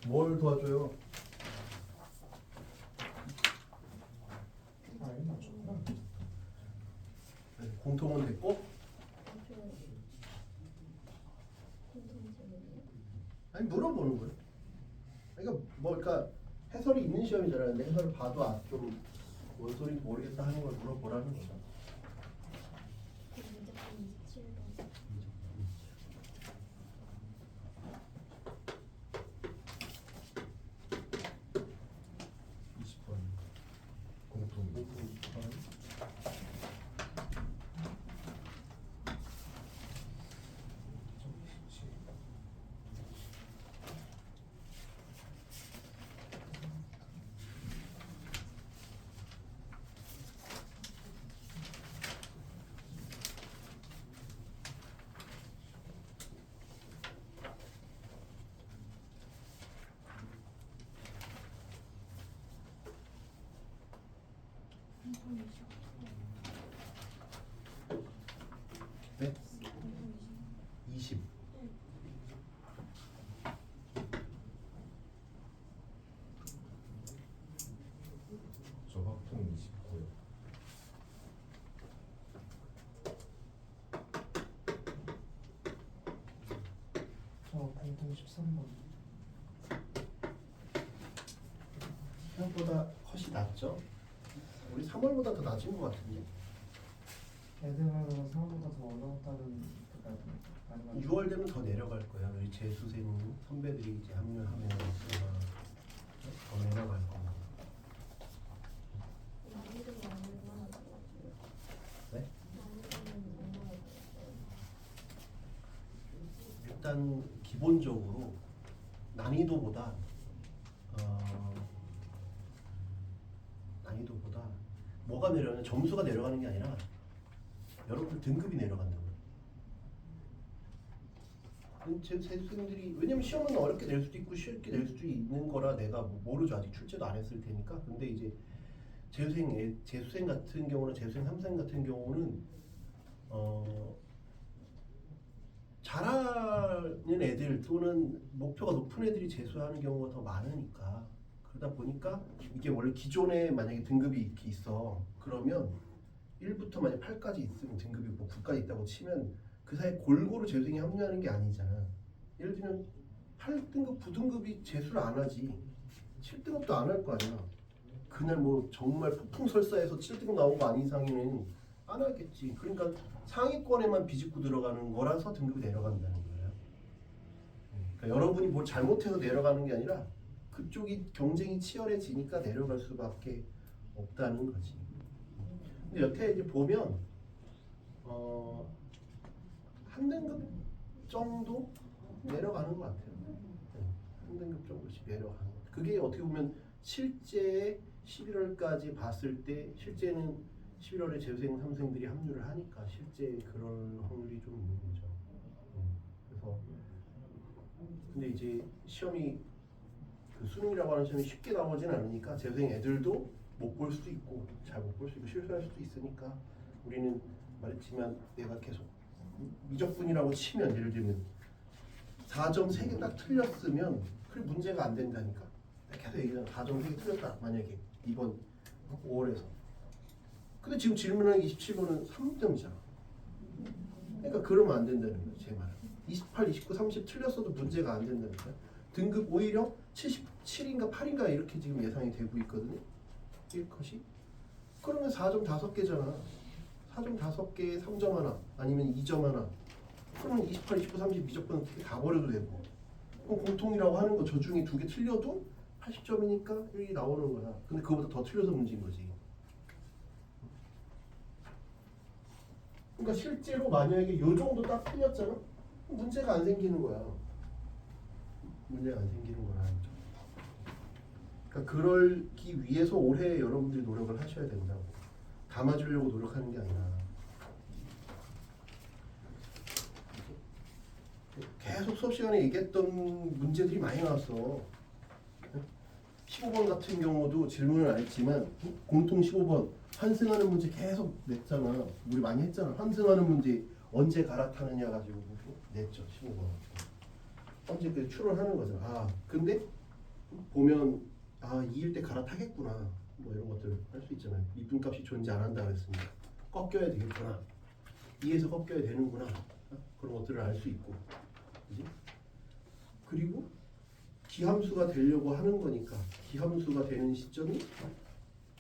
뭘 도와줘요? 아니 맞췄구나. 네, 공통은 됐고 아니 물어보는 거예요. 그러니까 그러니까 해설이 있는 시험이잖아요. 근데 해설을 봐도 좀 뭔 소리인지 모르겠다 하는 걸 물어보라는 거죠. 문제점 27번. 20번 공통. 네? 20. 저 확통 29요. 저 공통 13번. 생각보다 컷이 낮죠? 우리 3월보다 더 낮은 것 같은데. 애들은 생각보다 더 어려웠다는 그까지 많이 맞죠. 6월 되면 더 내려갈 거야. 우리 재수생 선배들이 이제 합류하면 더 내려갈 거야. 난이도가 얼마나 달라져요? 네? 난이도는 얼마나 달라져요? 일단 기본적으로 난이도보다 뭐가 내려가냐? 점수가 내려가는 게 아니라 여러분들 등급이 내려간다고요. 제 재수생들이 왜냐면 시험은 어렵게 낼 수도 있고 쉽게 낼 수도 있는 거라 내가 모르죠. 아직 출제도 안 했을 테니까. 근데 이제 재수생 같은 경우는 재수생 3생 같은 경우는 잘하는 애들 또는 목표가 높은 애들이 재수하는 경우가 더 많으니까 그러다 보니까 이게 원래 기존에 만약에 등급이 이렇게 있어 그러면 1부터 만약 8까지 있으면 등급이 뭐 9까지 있다고 치면 그 사이에 골고루 재수생이 합류하는 게 아니잖아. 예를 들면 8등급, 9등급이 재수를 안 하지 7등급도 안 할 거 아니야. 그날 뭐 정말 폭풍설사해서 7등급 나온 거 아닌 이상에는 안 하겠지. 그러니까 상위권에만 비집고 들어가는 거라서 등급이 내려간다는 거예요. 그러니까 여러분이 뭘 잘못해서 내려가는 게 아니라 그쪽이 경쟁이 치열해지니까 내려갈 수밖에 없다는 거지. 근데 여태 이제 보면 한 등급 정도 내려가는 것 같아요. 한 등급 정도씩 내려가는 것 같아요. 그게 어떻게 보면 실제 11월까지 봤을 때 실제는 11월에 재수생 3생들이 합류를 하니까 실제 그럴 확률이 좀 있는 거죠. 그래서 근데 이제 시험이 그 수능이라고 하는 시험이 쉽게 나오진 않으니까 재수생 애들도 못 볼 수도 있고 잘 못 볼 수 있고 실수할 수도 있으니까 우리는 말했지만 내가 계속 미적분이라고 치면 예를 들면 4점 3개 딱 틀렸으면 그게 문제가 안 된다니까. 계속 얘기하잖아. 4점 3개 틀렸다 만약에 이번 5월에서 근데 지금 질문한 27번은 3점이잖아. 그러니까 그러면 안 된다는 거예요. 제 말은 28, 29, 30 틀렸어도 문제가 안 된다니까. 등급 오히려 77인가 8인가 이렇게 지금 예상이 되고 있거든요. 1컷이 그러면 4점 5개잖아. 4점 5개에 3점 하나 아니면 2점 하나 그러면 28, 29, 30 미적분 어떻게 다 버려도 되고 그럼 공통이라고 하는 거 저 중에 2개 틀려도 80점이니까 1이 나오는 거야. 근데 그거보다 더 틀려서 문제인 거지. 그러니까 실제로 만약에 요 정도 딱 틀렸잖아? 문제가 안 생기는 거야. 문제가 안 생기는 거라는 거죠. 그러니까 그러기 위해서 올해 여러분들이 노력을 하셔야 된다고. 담아주려고 노력하는 게 아니라 계속 수업 시간에 얘기했던 문제들이 많이 나왔어. 15번 같은 경우도 질문을 안 했지만 공통 15번 환승하는 문제 계속 냈잖아. 우리 많이 했잖아. 환승하는 문제 언제 갈아타느냐 가지고 냈죠. 15번. 언제 그 추론하는 거죠. 근데 보면 아 2일 때 갈아타겠구나 뭐 이런 것들 할 수 있잖아요. 미분값이 존재 안 한다 그랬으니까 꺾여야 되겠구나. 2에서 꺾여야 되는구나. 그런 것들을 알 수 있고, 그지? 그리고 기함수가 되려고 하는 거니까 기함수가 되는 시점이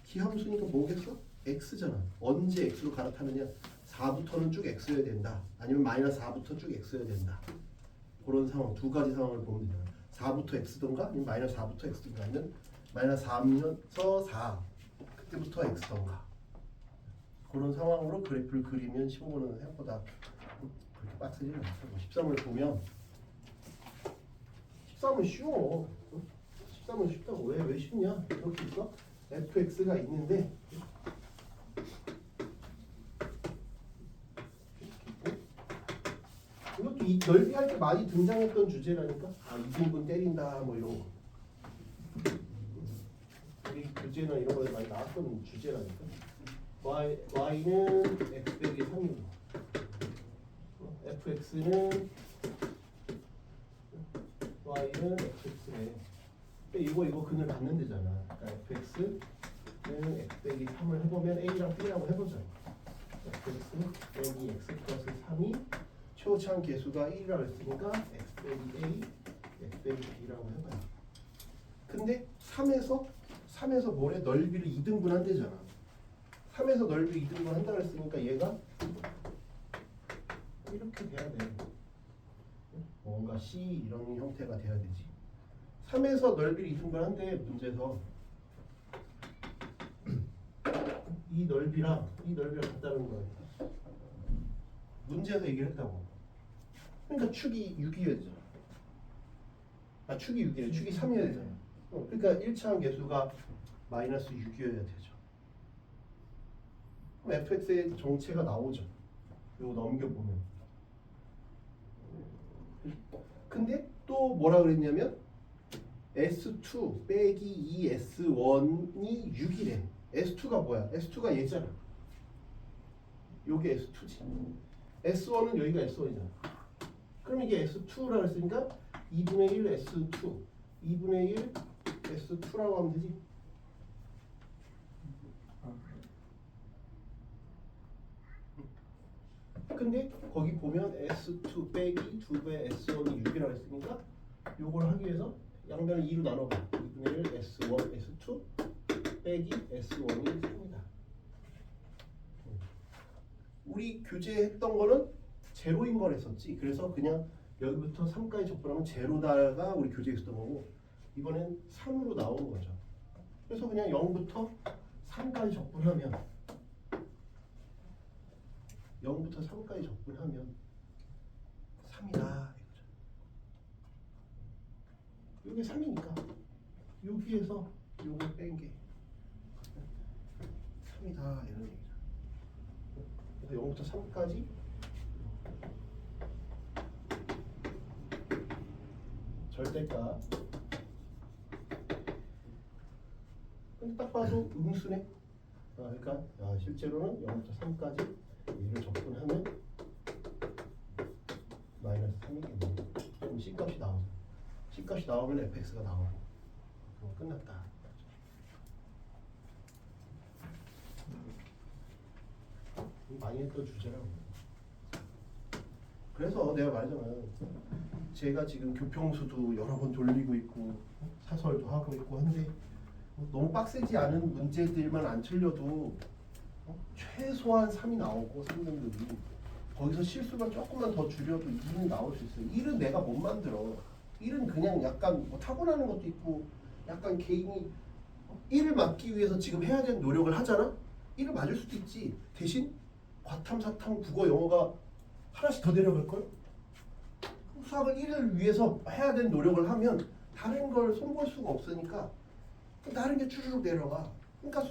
기함수니까 뭐겠어? x잖아. 언제 x로 갈아타느냐? 4부터는 쭉 x여야 된다. 아니면 마이너스 4부터 쭉 x여야 된다. 그런 상황, 두 가지 상황을 보면 되잖아. 4부터 x던가 아니면 마이너스 4부터 x던가 아니면 마이너스 4면서 4 그때부터 x던가. 그런 상황으로 그래프를 그리면 15번은 생각보다 그렇게 빡세지는 않고 13을 보면 13은 쉬워. 13은 쉽다고. 왜 쉽냐? 이렇게 있어? fx가 있는데 이것도 이 넓이할 때 많이 등장했던 주제라니까. 아 이등분 때린다 뭐 이런 거. 우리 교재나 이런 거에 많이 나왔던 주제라니까. y는 x 빼기 3이고 fx는 y는 fx네. 이거 근을 받는 데잖아. 그러니까 fx는 x 빼기 3을 해보면 a랑 b라고 해보자. fx 빼기 x 플러스 3이 최고차항 계수가 1이라고 했으니까 x 빼기 a, x 빼기 b라고 해봐요. 근데 3에서 뭐래? 넓이를 2등분 한대잖아. 3에서 넓이 2등분 한다고 했으니까 얘가 이렇게 돼야 돼. 뭔가 C 이런 형태가 돼야 되지. 3에서 넓이를 2등분 한대 문제에서 이 넓이랑 같다는 거야. 문제에서 얘기를 했다고. 그러니까 축이 6이어야 되잖아. 아 축이 6이래. 축이 3이어야 되잖아. 그러니까 1차항 계수가 마이너스 6이어야 되죠. 그럼 fx의 정체가 나오죠. 이거 넘겨보면. 근데 또 뭐라 그랬냐면 S2 빼기 2S1이 6이래. S2가 뭐야? S2가 얘잖아. 요게 S2지. S1은 여기가 S1이잖아. 그럼 이게 S2라고 했으니까 2분의 1 S2 2분의 1 S2라고 하면 되지. 근데 거기 보면 S2 빼기 2배 S1이 6이라고 했으니까 요걸 하기 위해서 양변을 2로 나눠봐. 2분의 1 S1 S2 빼기 S1이 3이다. 우리 교재했던 거는 제로인 걸 했었지. 그래서 그냥 여기부터 3까지 적분하면 제로다가 우리 교재에 있었던 거고 이번엔 3으로 나오는 거죠. 그래서 그냥 0부터 3까지 적분하면 0부터 3까지 적분하면 3이다 이거죠. 이게 3이니까 여기에서 요걸 뺀 게 3이다 이런 얘기죠. 그래서 0부터 3까지 절대값. 근데 딱 봐도 음수네. 그러니까 실제로는 0부터 3까지 얘를 적분하면 마이너스 3이겠네. 그럼 C값이 나오죠. C값이 나오면 fx가 나오고 그럼 끝났다. 많이 했던 주제라고. 그래서 내가 말하잖아. 제가 지금 교평수도 여러 번 돌리고 있고 사설도 하고 있고 한데 너무 빡세지 않은 문제들만 안 틀려도 최소한 3이 나오고 3등급이 거기서 실수만 조금만 더 줄여도 2는 나올 수 있어요. 1은 내가 못 만들어. 1은 그냥 약간 뭐 타고나는 것도 있고 약간 개인이 1을 맞기 위해서 지금 해야 되는 노력을 하잖아. 1을 맞을 수도 있지. 대신 과탐, 사탐, 국어, 영어가 하나씩 더 내려갈걸? 수학을 1을 위해서 해야 되는 노력을 하면 다른 걸 손볼 수가 없으니까 다른 게 추르륵 내려가. 그러니까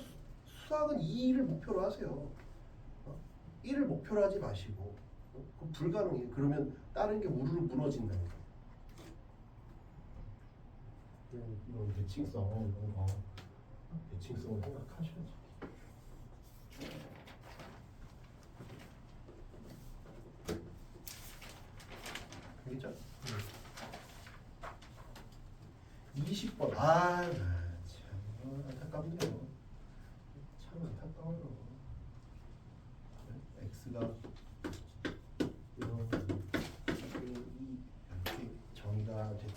수학은 2를 목표로 하세요. 1을 목표로 하지 마시고 그건 불가능해요. 그러면 다른 게 우르르 무너진다니까. 이런 대칭성 이런 거 대칭성을 생각하셔야지. 알겠죠? 20번. 아, 나 참 안타깝네요. 참 안타까워요. x가 이렇게 정의가 됐고,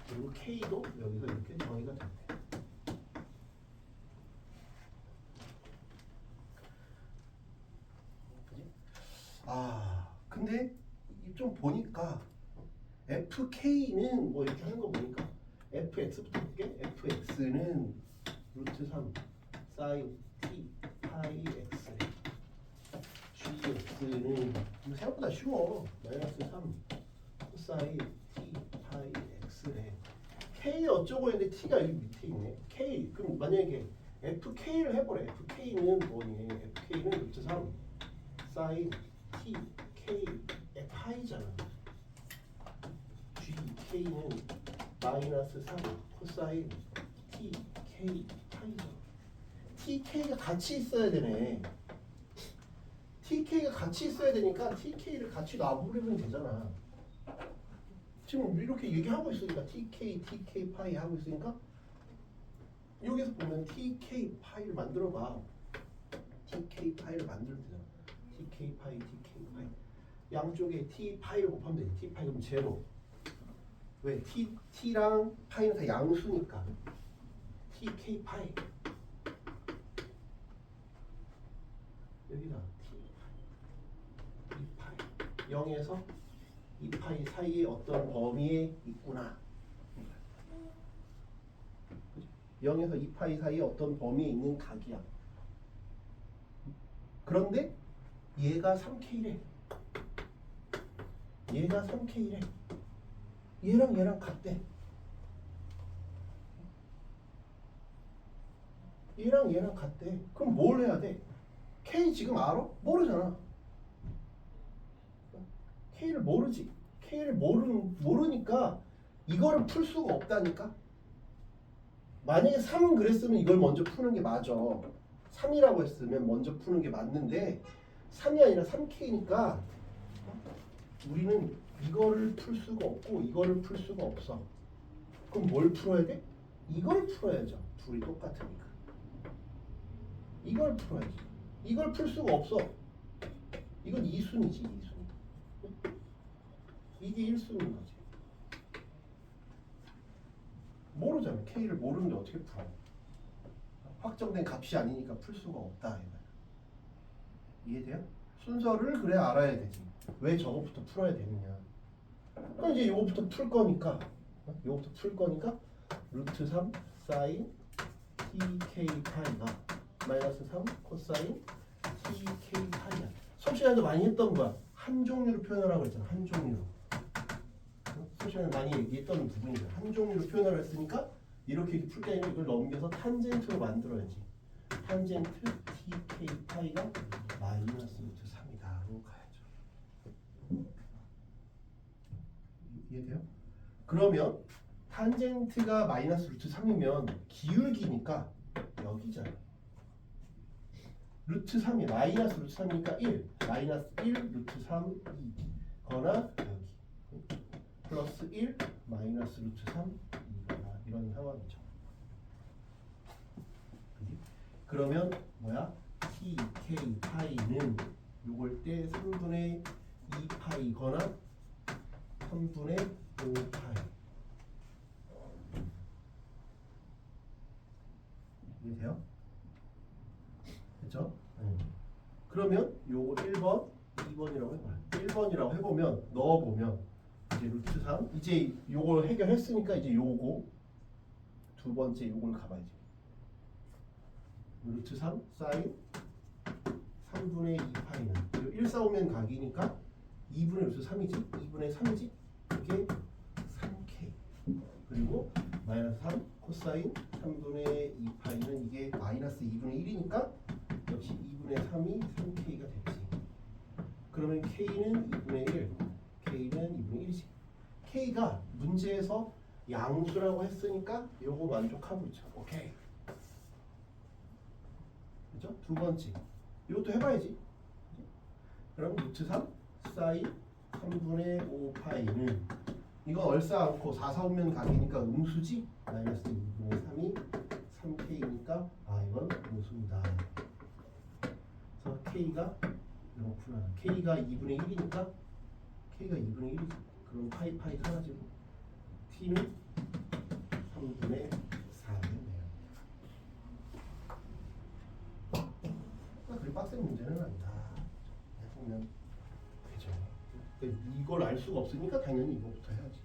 그리고 k도 여기서 이렇게 정의가 됐네. 그지? 아, 근데 좀 보니까 fk는 뭐 이렇게 하는 거 보니까 fx부터 볼게. fx는 루트 3 사인 t 파이 x, gx는 생각보다 쉬워. 마이너스 3 코사인 t 파이 x래. k 어쩌고 했는데 t가 여기 밑에 있네. k 그럼 만약에 fk를 해보래. fk는 뭐니? fk는 루트 3 사인 t k 파이잖아. gk는 마이너스 3 코사인 t k 파이죠. TK가 같이 있어야 되네. TK가 같이 있어야 되니까 TK를 같이 놔버리면 되잖아. 지금 이렇게 얘기하고 있으니까 TK, TK 파이 하고 있으니까 여기서 보면 TK 파이를 만들어봐. TK 파이를 만들면 되잖아. TK 파이, TK 파이. 양쪽에 T 파이를 곱하면 되지. T 파이 그럼 제로. 왜? T랑 파이는 다 양수니까. TK 파이. 여기다 T 파이 0에서 2파이 사이에 어떤 범위에 있구나. 0에서 2파이 사이에 어떤 범위에 있는 각이야. 그런데 얘가 3K래. 얘가 3K래. 얘랑 같대. 얘랑 같대. 그럼 뭘 해야 돼? K 지금 알아? 모르잖아. K를 모르지. K를 모르니까 이거를 풀 수가 없다니까. 만약에 3 그랬으면 이걸 먼저 푸는 게 맞아. 3이라고 했으면 먼저 푸는 게 맞는데 3이 아니라 3K니까 우리는 이거를 풀 수가 없고 이거를 풀 수가 없어. 그럼 뭘 풀어야 돼? 이걸 풀어야죠. 둘이 똑같으니까. 이걸 풀어야지. 이걸 풀 수가 없어. 이건 2순이지, 2순. 이게 1순인 거지. 모르잖아. K를 모르는데 어떻게 풀어? 확정된 값이 아니니까 풀 수가 없다. 이해돼요? 순서를 그래 알아야 되지. 왜 저거부터 풀어야 되느냐. 그럼 이제 요거부터 풀 거니까 요거부터 풀 거니까 루트 3 사인 tk 파이가 마이너스 3 코사인 tk 파이야. 수업 시간에도 많이 했던 거야. 한 종류로 표현하라고 했잖아. 한 종류로. 수업 시간에 많이 얘기했던 부분이야. 한 종류로 표현하라고 했으니까 이렇게 풀 게 아니라 이걸 넘겨서 탄젠트로 만들어야지. 탄젠트 tk 파이가 마이너스 루트 3이다로 가야죠. 이해돼요? 그러면 탄젠트가 마이너스 루트 3이면 기울기니까 여기잖아. 루트 3이 마이너스 루트 3이니까 1 마이너스 1 루트 3 2 거나 여기 플러스 1 마이너스 루트 3 2거나 이런 상황이죠. 그지? 그러면 뭐야? tk 파이는 요걸 때 3분의 2 파이거나 3분의 5 파이. 이해돼요? 그렇죠? 그러면 요거 1번, 2번이라고 해봐. 1번이라고 해보면 넣어보면 이제 루트 3 이제 요걸 해결했으니까 이제 요거 두 번째 요걸 가봐야지. 루트 3 사인 3분의 2파이는 1 싸우면 각이니까 2분의 루트 3이지 2분의 3이지 이게 3K 그리고 마이너스 3 코사인 3분의 2파이는 이게 마이너스 2분의 1이니까 역시 2분의 3이 3K가 됐지. 그러면 K는 2분의 1 K는 2분의 1이지. K가 문제에서 양수라고 했으니까 요거 만족하고 있죠. 오케이. 그죠? 두 번째 이것도 해봐야지. 그럼 루트 3 사인 3분의 5 파이는 이건 얼싸 않고 4, 4 오면 각이니까 음수지? 마이너스 2분의 3이 3K니까 아 이건 음수입니다. 그래서 K가 이렇구나. K가 2분의 1이니까 K가 2분의 1이지. 그럼 파이 사라지고 T는 3분의 4겠네요. 그리 빡센 문제는 아니다. 해보면 되죠. 이걸 알 수가 없으니까 당연히 이거부터 해야지.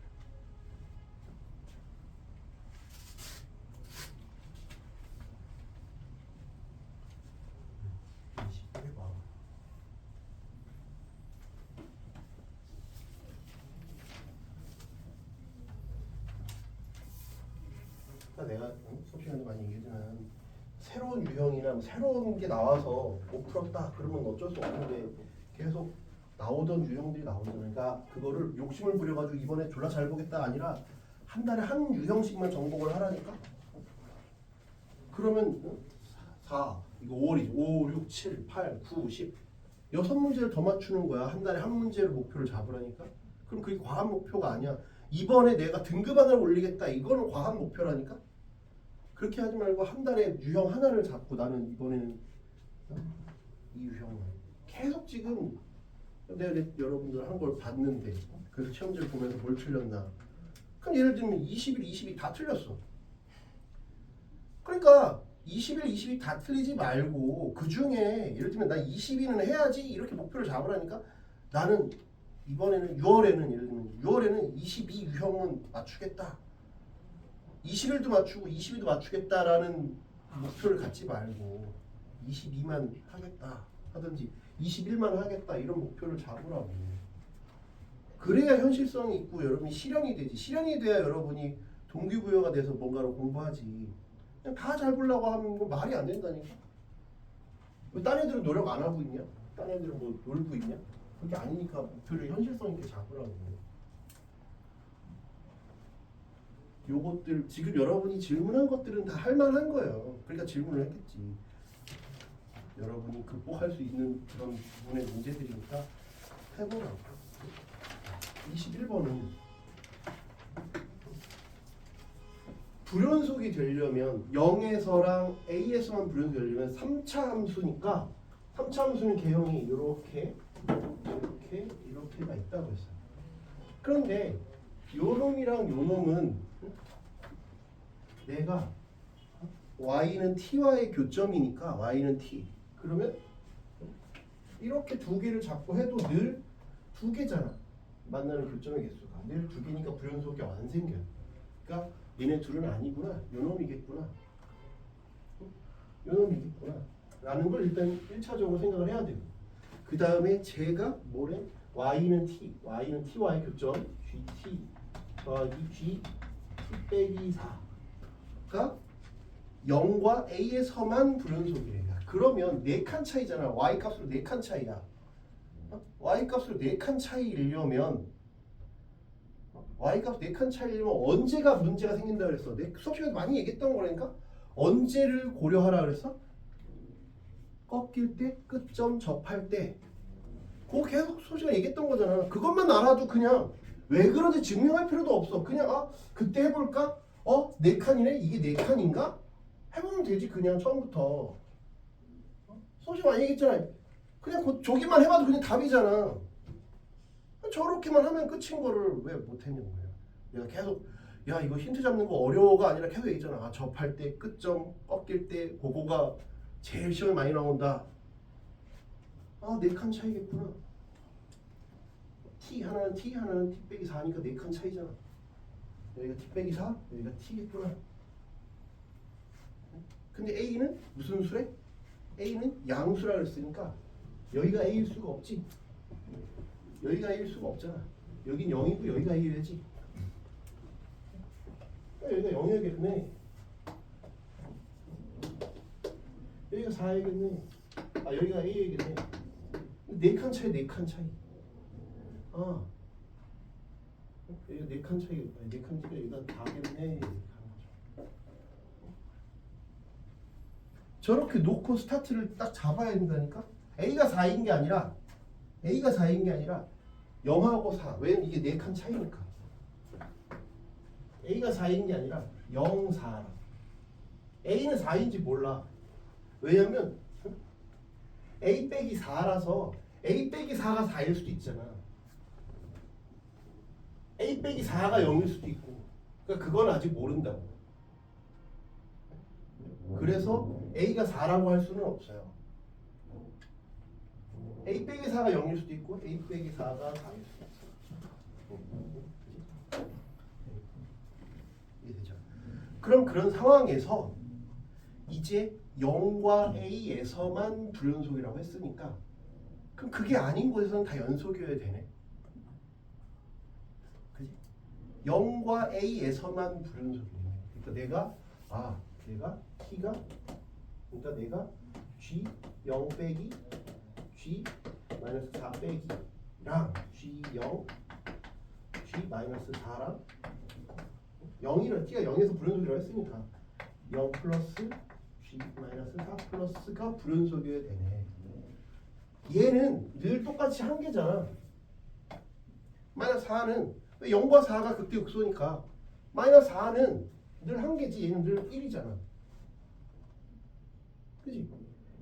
내가 수업 시간에 많이 얘기하지만 새로운 유형이나 뭐 새로운 게 나와서 못 풀었다 그러면 어쩔 수 없는데 계속 나오던 유형들이 나오잖아요. 그러니까 그거를 욕심을 부려가지고 이번에 졸라 잘 보겠다 아니라 한 달에 한 유형씩만 정복을 하라니까. 그러면 4 이거 5월이지. 5, 6, 7, 8, 9, 10 6문제를 더 맞추는 거야. 한 달에 한 문제를 목표를 잡으라니까. 그럼 그게 과한 목표가 아니야. 이번에 내가 등급 하나를 올리겠다 이거는 과한 목표라니까. 그렇게 하지 말고 한 달에 유형 하나를 잡고 나는 이번에는 이 유형을 계속 지금 내가 여러분들 한 걸 봤는데 그래서 시험지를 보면서 뭘 틀렸나. 그럼 예를 들면 21, 22 다 틀렸어. 그러니까 21, 22 다 틀리지 말고 그 중에 예를 들면 나 22는 해야지 이렇게 목표를 잡으라니까. 나는 이번에는 6월에는 예를 들면 6월에는 22 유형은 맞추겠다. 21도 맞추고 22도 맞추겠다라는 목표를 갖지 말고 22만 하겠다 하든지 21만 하겠다 이런 목표를 잡으라고. 그래야 현실성이 있고 여러분이 실현이 되지. 실현이 돼야 여러분이 동기부여가 돼서 뭔가를 공부하지. 그냥 다 잘 보려고 하면 뭐 말이 안 된다니까. 왜 딴 애들은 노력 안 하고 있냐? 딴 애들은 뭐 놀고 있냐? 그게 아니니까 목표를 현실성 있게 잡으라고. 요것들 지금 여러분이 질문한 것들은 다 할만한 거예요. 그러니까 질문을 했겠지. 여러분이 극복할 수 있는 그런 부분의 문제들이니까 해보라고. 21번은 불연속이 되려면 0에서랑 A에서만 불연속이 되려면 3차 함수니까 3차 함수는 개형이 이렇게가 있다고 했어요. 그런데 요놈이랑 요놈은 내가 y는 t와의 교점이니까 y는 t. 그러면 이렇게 두 개를 잡고 해도 늘 두 개잖아. 만나는 교점의 개수가 늘 두 개니까 불연속이 안 생겨. 그러니까 얘네 둘은 아니구나. 요놈이겠구나. 요놈이겠구나. 라는 걸 일단 1차적으로 생각을 해야 돼요. 그 다음에 제가 뭐래? y는 t와의 교점 gt 더하기 g t 빼기 4가 0과 a에서만 불연속이래요. 그러면 4칸 차이잖아. y 값으로 4칸 차이야. y 값으로 4칸 차이이려면 y 값 4칸 차이이려면 언제가 문제가 생긴다 그랬어? 내 수업 시간에 많이 얘기했던 거라니까. 언제를 고려하라 그랬어? 꺾일 때, 끝점 접할 때. 그거 계속 수업 시간에 얘기했던 거잖아. 그것만 알아도 그냥 왜 그런지 증명할 필요도 없어. 그냥 그때 해볼까? 4칸이네? 이게 4칸인가? 해보면 되지 그냥 처음부터. 수업 시간 많이 얘기했잖아. 그냥 저기만 해봐도 그냥 답이잖아. 저렇게만 하면 끝인 거를 왜 못했냐고. 내가 계속 야 이거 힌트 잡는 거 어려워가 아니라 계속 얘기했잖아. 접할 때, 끝점, 꺾일 때 그거가 제일 시험에 많이 나온다. 4칸 차이겠구나. t 하나는 t 빼기 4니까 4칸 차이잖아. 여기가 t 빼기 4, 여기가 t겠구나. 근데 a는 무슨 수래? a는 양수라 그랬으니까 여기가 a일 수가 없지. 여기가 a일 수가 없잖아. 여긴 0이고 여기가 a여야지. 여기가 0이겠네. 여기가 4이겠네. 여기가 a이겠네. 4칸 차이, 4칸 차이. 여기가 4칸 차이, 4칸 차이가 여기가 다겠네. 저렇게 놓고 스타트를 딱 잡아야 된다니까. A가 4인 게 아니라 0하고 4. 왜냐면 이게 4칸 차이니까. A가 4인 게 아니라 0, 4라. A는 4인지 몰라. 왜냐면 A 빼기 4라서 A 빼기 4가 4일 수도 있잖아. A 빼기 4가 0일 수도 있고. 그러니까 그건 아직 모른다고. 그래서 A가 4라고 할 수는 없어요. A 빼기 4가 0일 수도 있고 A 빼기 4가 4일 수도 있어. 이해되죠? 그럼 그런 상황에서 이제 0과 A에서만 불연속이라고 했으니까 그럼 그게 아닌 곳에서는 다 연속이어야 되네. 그지? 0과 A에서만 불연속이네. 그러니까 내가 T가 그러니까 내가 G0 빼기 G-4 빼기랑 G0 G-4랑 0이라 T가 0에서 불연속이라고 했으니까 0 플러스 G-4 플러스가 불연속이어야 되네. 얘는 늘 똑같이 한 개잖아. 마이너스 4는 0과 4가 극대극소니까 마이너스 4는 늘 한 개지. 얘는 늘 1이잖아. 그지?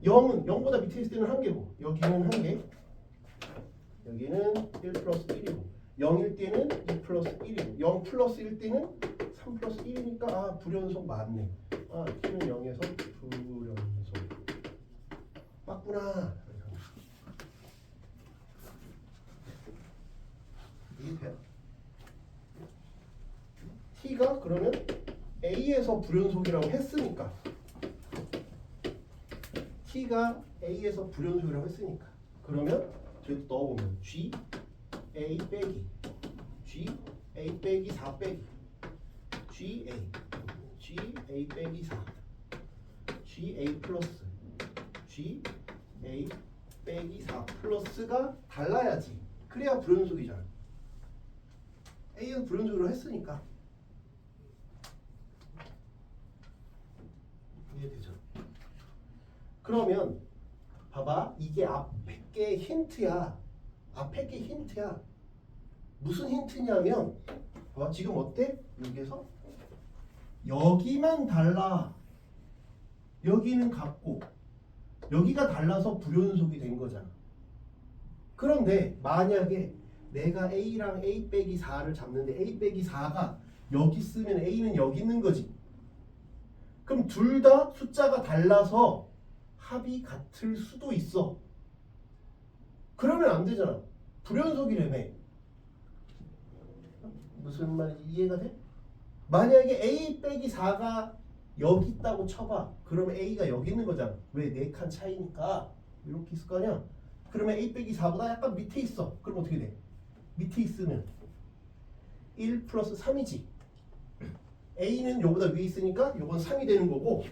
0은 0보다 밑에 있을 때는 한 개고 여기는 한 개. 여기는 1 플러스 1이고 0일 때는 2 플러스 1이고 0 플러스 1 때는 3 플러스 1이니까 아 불연속 맞네. 아 T는 0에서 불연속 맞구나. 이해돼요? T가 그러면 A에서 불연속이라고 했으니까 T가 A에서 불연속이라고 했으니까 그러면 저기 넣어보면 G A 빼기 G A 빼기 4 빼기 G A 빼기 4 G A 플러스 G A 빼기 4 플러스가 달라야지. 그래야 불연속이잖아. A에서 불연속으로 했으니까 이해되죠? 그러면 봐봐, 이게 앞에 게 힌트야. 앞에 게 힌트야. 무슨 힌트냐면 봐봐, 지금 어때? 여기에서 여기만 달라. 여기는 같고 여기가 달라서 불연속이 된 거잖아. 그런데 만약에 내가 A랑 A 빼기 4를 잡는데 A 빼기 4가 여기 쓰면 A는 여기 있는 거지. 그럼 둘 다 숫자가 달라서 합이 같을 수도 있어. 그러면 안 되잖아. 불연속이라며. 무슨 말인지 이해가 돼? 만약에 A 빼기 4가 여기 있다고 쳐봐. 그러면 A가 여기 있는 거잖아. 왜? 4칸 차이니까. 이렇게 있을 거 아니야? 그러면 A 빼기 4보다 약간 밑에 있어. 그럼 어떻게 돼? 밑에 있으면 1 플러스 3이지. A는 요보다 위에 있으니까 요건 3이 되는 거고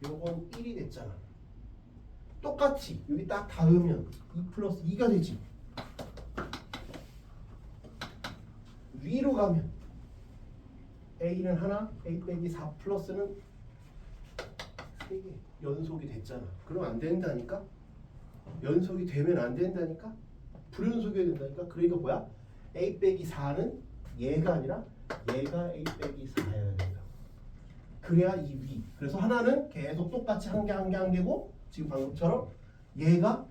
요건 1이 됐잖아. 똑같이 여기 딱 닿으면 2 플러스 2가 되지. 위로 가면 A는 하나, A 빼기 4 플러스는 3개 연속이 됐잖아. 그럼 안 된다니까? 연속이 되면 안 된다니까? 불연속이 된다니까? 그러니까 뭐야? A 빼기 4는 얘가 아니라 얘가 A 빼기 4여야 된다. 그래야 이 위. 그래서 하나는 계속 똑같이 한 개고 지금 방금처럼 얘가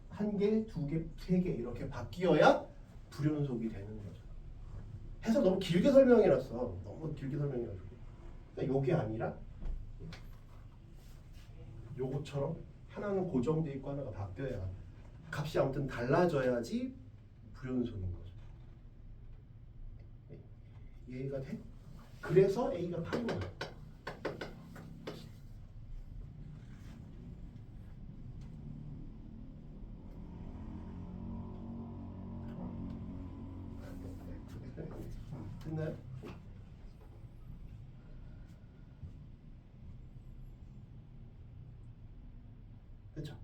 한 개, 두 개, 세 개 이렇게 바뀌어야 불연속이 되는 거죠. 해서 너무 길게 설명해놨어. 너무 길게 설명해가지고. 그러니까 요게 아니라 요거처럼 하나는 고정돼 있고 하나가 바뀌어야 값이 아무튼 달라져야지 불연속인 거죠. 이해가 돼? 그래서 A가 8인 거야. 됐나요? 그쵸?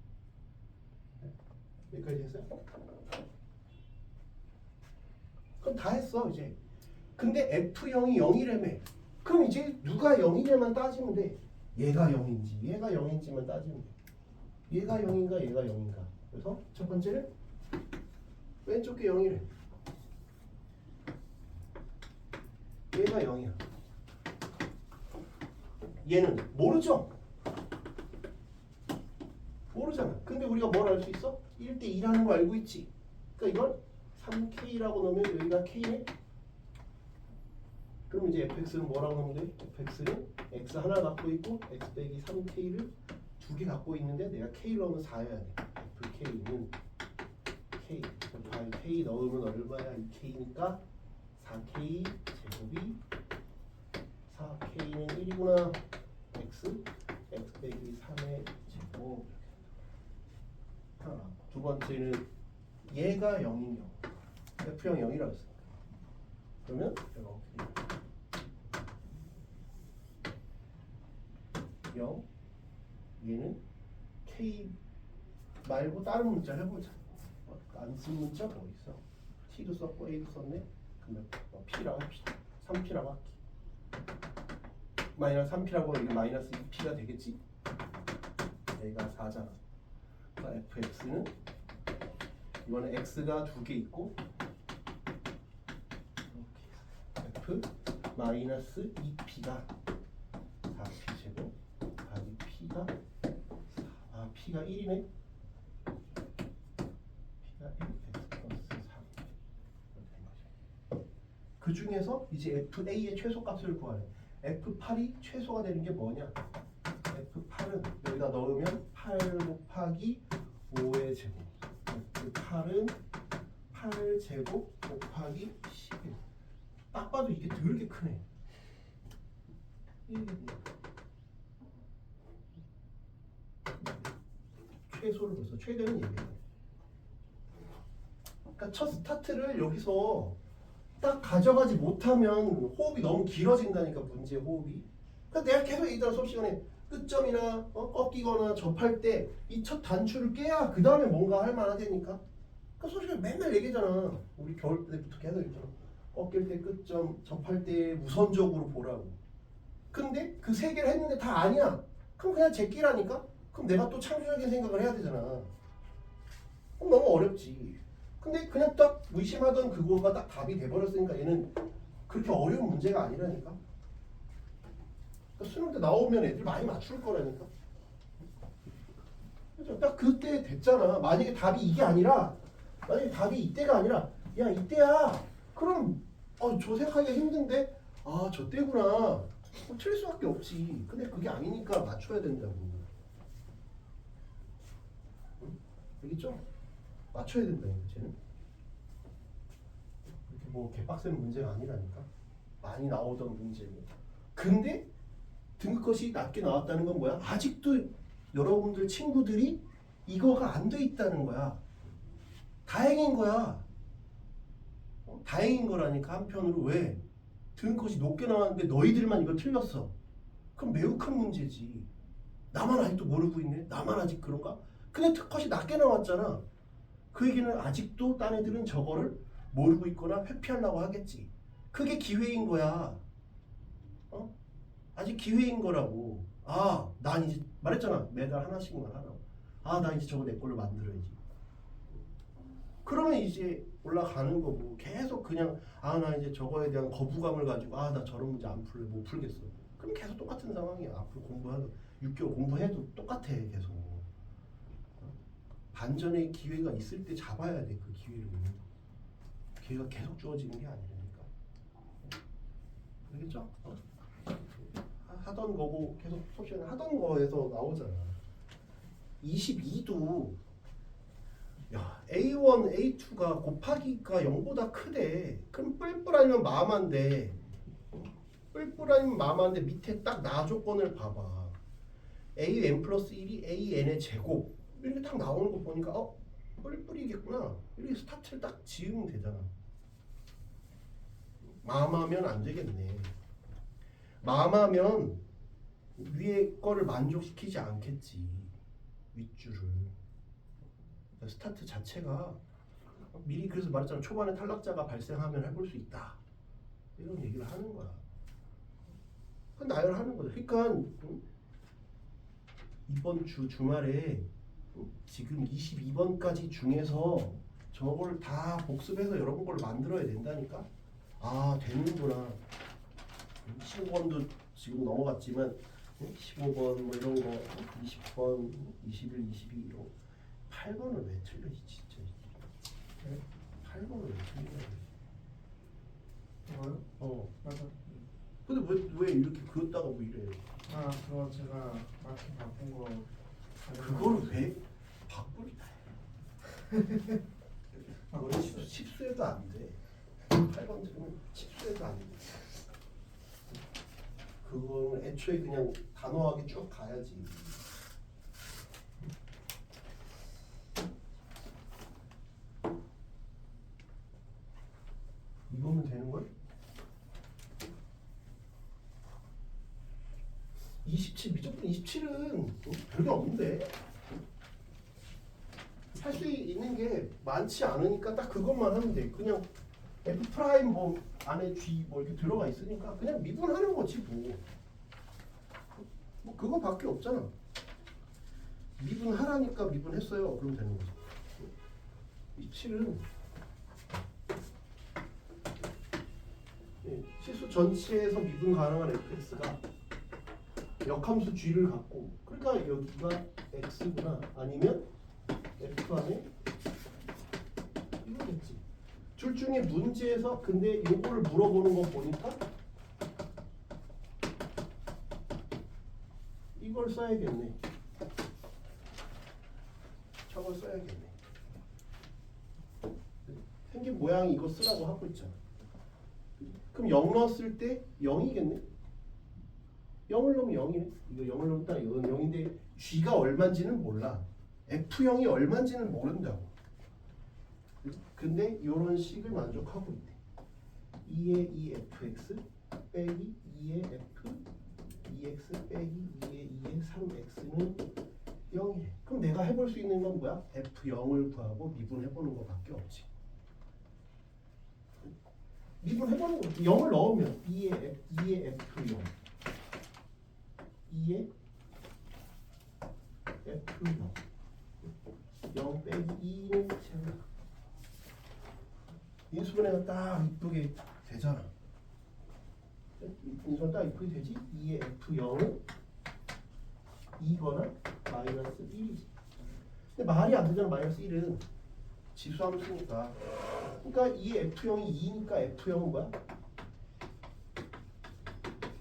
여기까지 했어요? 그럼 다 했어 이제. 근데 F형이 0이라며. 그럼 이제 누가 0이냐만 따지면 돼. 얘가 0인지 얘가 0인지만 따지면 돼. 얘가 0인가 얘가 0인가. 그래서 첫 번째는 왼쪽 게 0이래. 얘가 0이야. 얘는 모르죠? 모르잖아. 근데 우리가 뭘 알 수 있어? 1대 2라는 거 알고 있지. 그러니까 이걸 3K라고 넣으면 여기가 K네. 그럼 이제 fx는 뭐라고 넣으면 돼? fx는 x 하나 갖고 있고 x 빼기 3K를 두 개 갖고 있는데 내가 K를 넣으면 4여야 돼. fk는 K 곱하기 K 넣으면 얼마야? 2K니까 4K 제곱이 4K는 1이구나. x 빼기 3의 제곱. 하나. 두 번째는 얘가 0인 경우 F형 0이라고 했으니까 그러면 내가 어떻게 돼? 0 얘는 K 말고 다른 문자 해보자. 안 쓴 문자 뭐 있어? T도 썼고 A도 썼네. 그러면 P라고 합시다. 3P라고 할게. 마이너스 3P라고 이게 마이너스 2P가 되겠지? 얘가 4잖아. 그러니까 fx는 이거는 x가 두 개 있고 f 마이너스 2p가 4p 제곱 곱하기 p가 p가 1이네. p가 1 x 플러스 3 이렇게 된 거죠. 그 중에서 이제 fa의 최소값을 구하래. f8이 최소가 되는 게 뭐냐? f8은 여기다 넣으면 8 곱하기 5의 제곱. f8은 8제곱 곱하기 11. 딱 봐도 이게 더럽게 크네. 최소를 벌써 최대는 얘기해. 그러니까 첫 스타트를 여기서 딱 가져가지 못하면 호흡이 너무 길어진다니까. 문제 호흡이. 그러니까 내가 계속 얘기했잖아. 수업 시간에 끝점이나 꺾이거나 접할 때 이 첫 단추를 깨야 그 다음에 뭔가 할 만하다니까. 그러니까 수업 시간에 맨날 얘기잖아. 우리 겨울 때부터 계속 얘기했잖아. 꺾일 때 끝점, 접할 때 우선적으로 보라고. 근데 그 세 개를 했는데 다 아니야. 그럼 그냥 제끼라니까. 그럼 내가 또 창조적인 생각을 해야 되잖아. 그럼 너무 어렵지. 근데 그냥 딱 의심하던 그거가 딱 답이 돼버렸으니까 얘는 그렇게 어려운 문제가 아니라니까. 그러니까 수능 때 나오면 애들 많이 맞출 거라니까. 그래서 딱 그때 됐잖아. 만약에 답이 이게 아니라, 만약에 답이 이때가 아니라, 야 이때야. 그럼 저 생각하기가 힘든데, 저 때구나. 틀릴 수밖에 없지. 근데 그게 아니니까 맞춰야 된다고. 응? 알겠죠? 맞춰야 된다니까 쟤는. 이렇게 뭐 개빡센 문제가 아니라니까. 많이 나오던 문제고. 근데 등급컷이 낮게 나왔다는 건 뭐야? 아직도 여러분들 친구들이 이거가 안 돼 있다는 거야. 다행인 거야. 다행인 거라니까. 한편으로. 왜? 등급컷이 높게 나왔는데 너희들만 이거 틀렸어. 그럼 매우 큰 문제지. 나만 아직도 모르고 있네? 나만 아직 그런가? 근데 특컷이 낮게 나왔잖아. 그 얘기는 아직도 딴 애들은 저거를 모르고 있거나 회피하려고 하겠지. 그게 기회인 거야. 아직 기회인 거라고. 난 이제 말했잖아. 매달 하나씩만 하라고. 나 이제 저거 내 걸로 만들어야지. 그러면 이제 올라가는 거고. 계속 그냥 나 이제 저거에 대한 거부감을 가지고 나 저런 문제 안 풀래. 못 풀겠어. 그럼 계속 똑같은 상황이야. 앞으로 공부하도 6개월 공부해도 똑같아. 계속. 반전의 기회가 있을 때 잡아야 돼. 그 기회를. 기회가 계속 주어지는 게 아니라니까. 알겠죠? 하던 거고 계속 수업 시간에 하던 거에서 나오잖아. 22도 A1, A2가 곱하기가 0보다 크대. 그럼 뿔뿔 아니면 마마인데, 뿔뿔 아니면 마마인데 밑에 딱 나 조건을 봐봐. AN 플러스 1이 AN의 제곱 이렇게 딱 나오는 거 보니까 뿔뿔이겠구나. 이렇게 스타트를 딱 지으면 되잖아. 마마면 안 되겠네. 마마면 위에 거를 만족시키지 않겠지. 윗줄을. 스타트 자체가 미리 그래서 말했잖아. 초반에 탈락자가 발생하면 해볼 수 있다. 이런 얘기를 하는 거야. 나열하는 거죠. 그러니까 이번 주말에 지금 22번까지 중에서 저걸 다 복습해서 여러분 걸 만들어야 된다니까. 되는구나. 15번도 지금 넘어갔지만 15번 뭐 이런 거 20번, 21, 22 이런 거 8번을 왜 틀려 진짜. 네? 8번을 왜 틀려? 이거요? 맞아. 근데 왜 이렇게 그었다가 뭐 이래? 아 그거 제가 마킹 바꾼 거 그걸 왜 바꾸리다 해? 그거는 십수해도 안 돼. 8번 틀으면 십수해도 안 돼. 그거는 애초에 그냥 단호하게 쭉 가야지. 이거면 되는 걸? 27 미적분 27은 별게 없는데 할 수 있는 게 많지 않으니까 딱 그것만 하면 돼. 그냥 F 프라임 뭐 안에 G 뭐 이렇게 들어가 있으니까 그냥 미분하는 거지 뭐. 뭐 그거밖에 없잖아. 미분하라니까 미분했어요. 그럼 되는 거지. 27은 실수 전체에서 미분 가능한 fx가 역함수 g를 갖고 그러니까 여기가 x구나 아니면 f 안에 이거겠지. 둘 중에 문제에서 근데 요거를 물어보는 거 보니까 이걸 써야겠네. 저걸 써야겠네. 생긴 모양이 이거 쓰라고 하고 있잖아. 그럼 0 넣었을 때 0이겠네? 0을 넣으면 0이네. 이거 0을 넣으면 딱 이건 0인데 G가 얼마인지는 몰라. F0이 얼마인지는 모른다고. 근데 이런 식을 만족하고 있대. 2의 2fx 빼기 2의 f 2x 빼기 2의 2의 3x는 0이래. 그럼 내가 해볼 수 있는 건 뭐야? F0을 구하고 미분해보는 것밖에 없지. 미분해보는 거 0을 넣으면 2의 F0 2의 F0 0 빼기 2는 제로. 인수분해가 딱 이쁘게 되잖아. 인수분해 딱 이쁘게 되지? 2의 F0은 2거나 마이너스 1이지. 근데 말이 안 되잖아. 마이너스 1은 지수함수니까. 그러니까 2의 F0이 2니까 F0은 뭐야?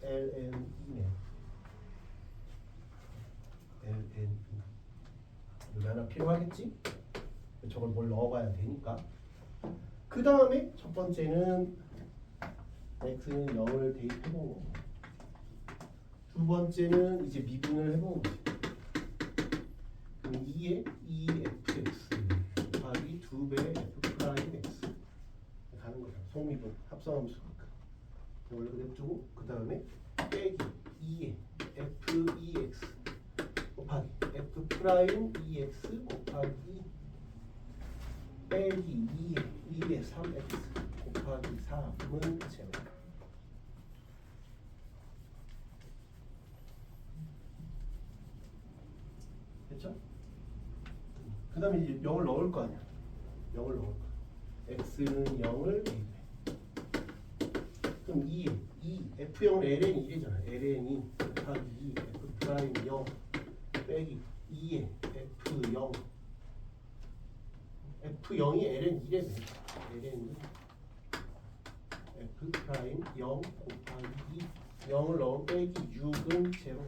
ln이네. ln 여기 하나 필요하겠지? 저걸 뭘 넣어봐야 되니까. 그 다음에 첫 번째는 x는 0을 대입해본 거고 두 번째는 이제 미분을 해본 거지. 그럼 2의 2fx 곱하기 2배 f 프라임 x 가는 거죠. 속미분 합성함수니까 이걸 그대로 두고 그 다음에 빼기 2의 f2x 곱하기 f 프라임 2x 곱하기 빼기 2의 3x 곱하기 4은 제로. 됐죠? 그 다음에 이제 0을 넣을 거 아니야. 0을 넣을 거. x는 0을 대입해. 그럼 2 F0은 ln이 1이잖아. ln이 곱하기 2 f 프라임 0 빼기 2의 f0 F0이 ln 2래네. ln이 F 프라임 0 곱하기 2 0을 넣으면 빼기 6은 제로.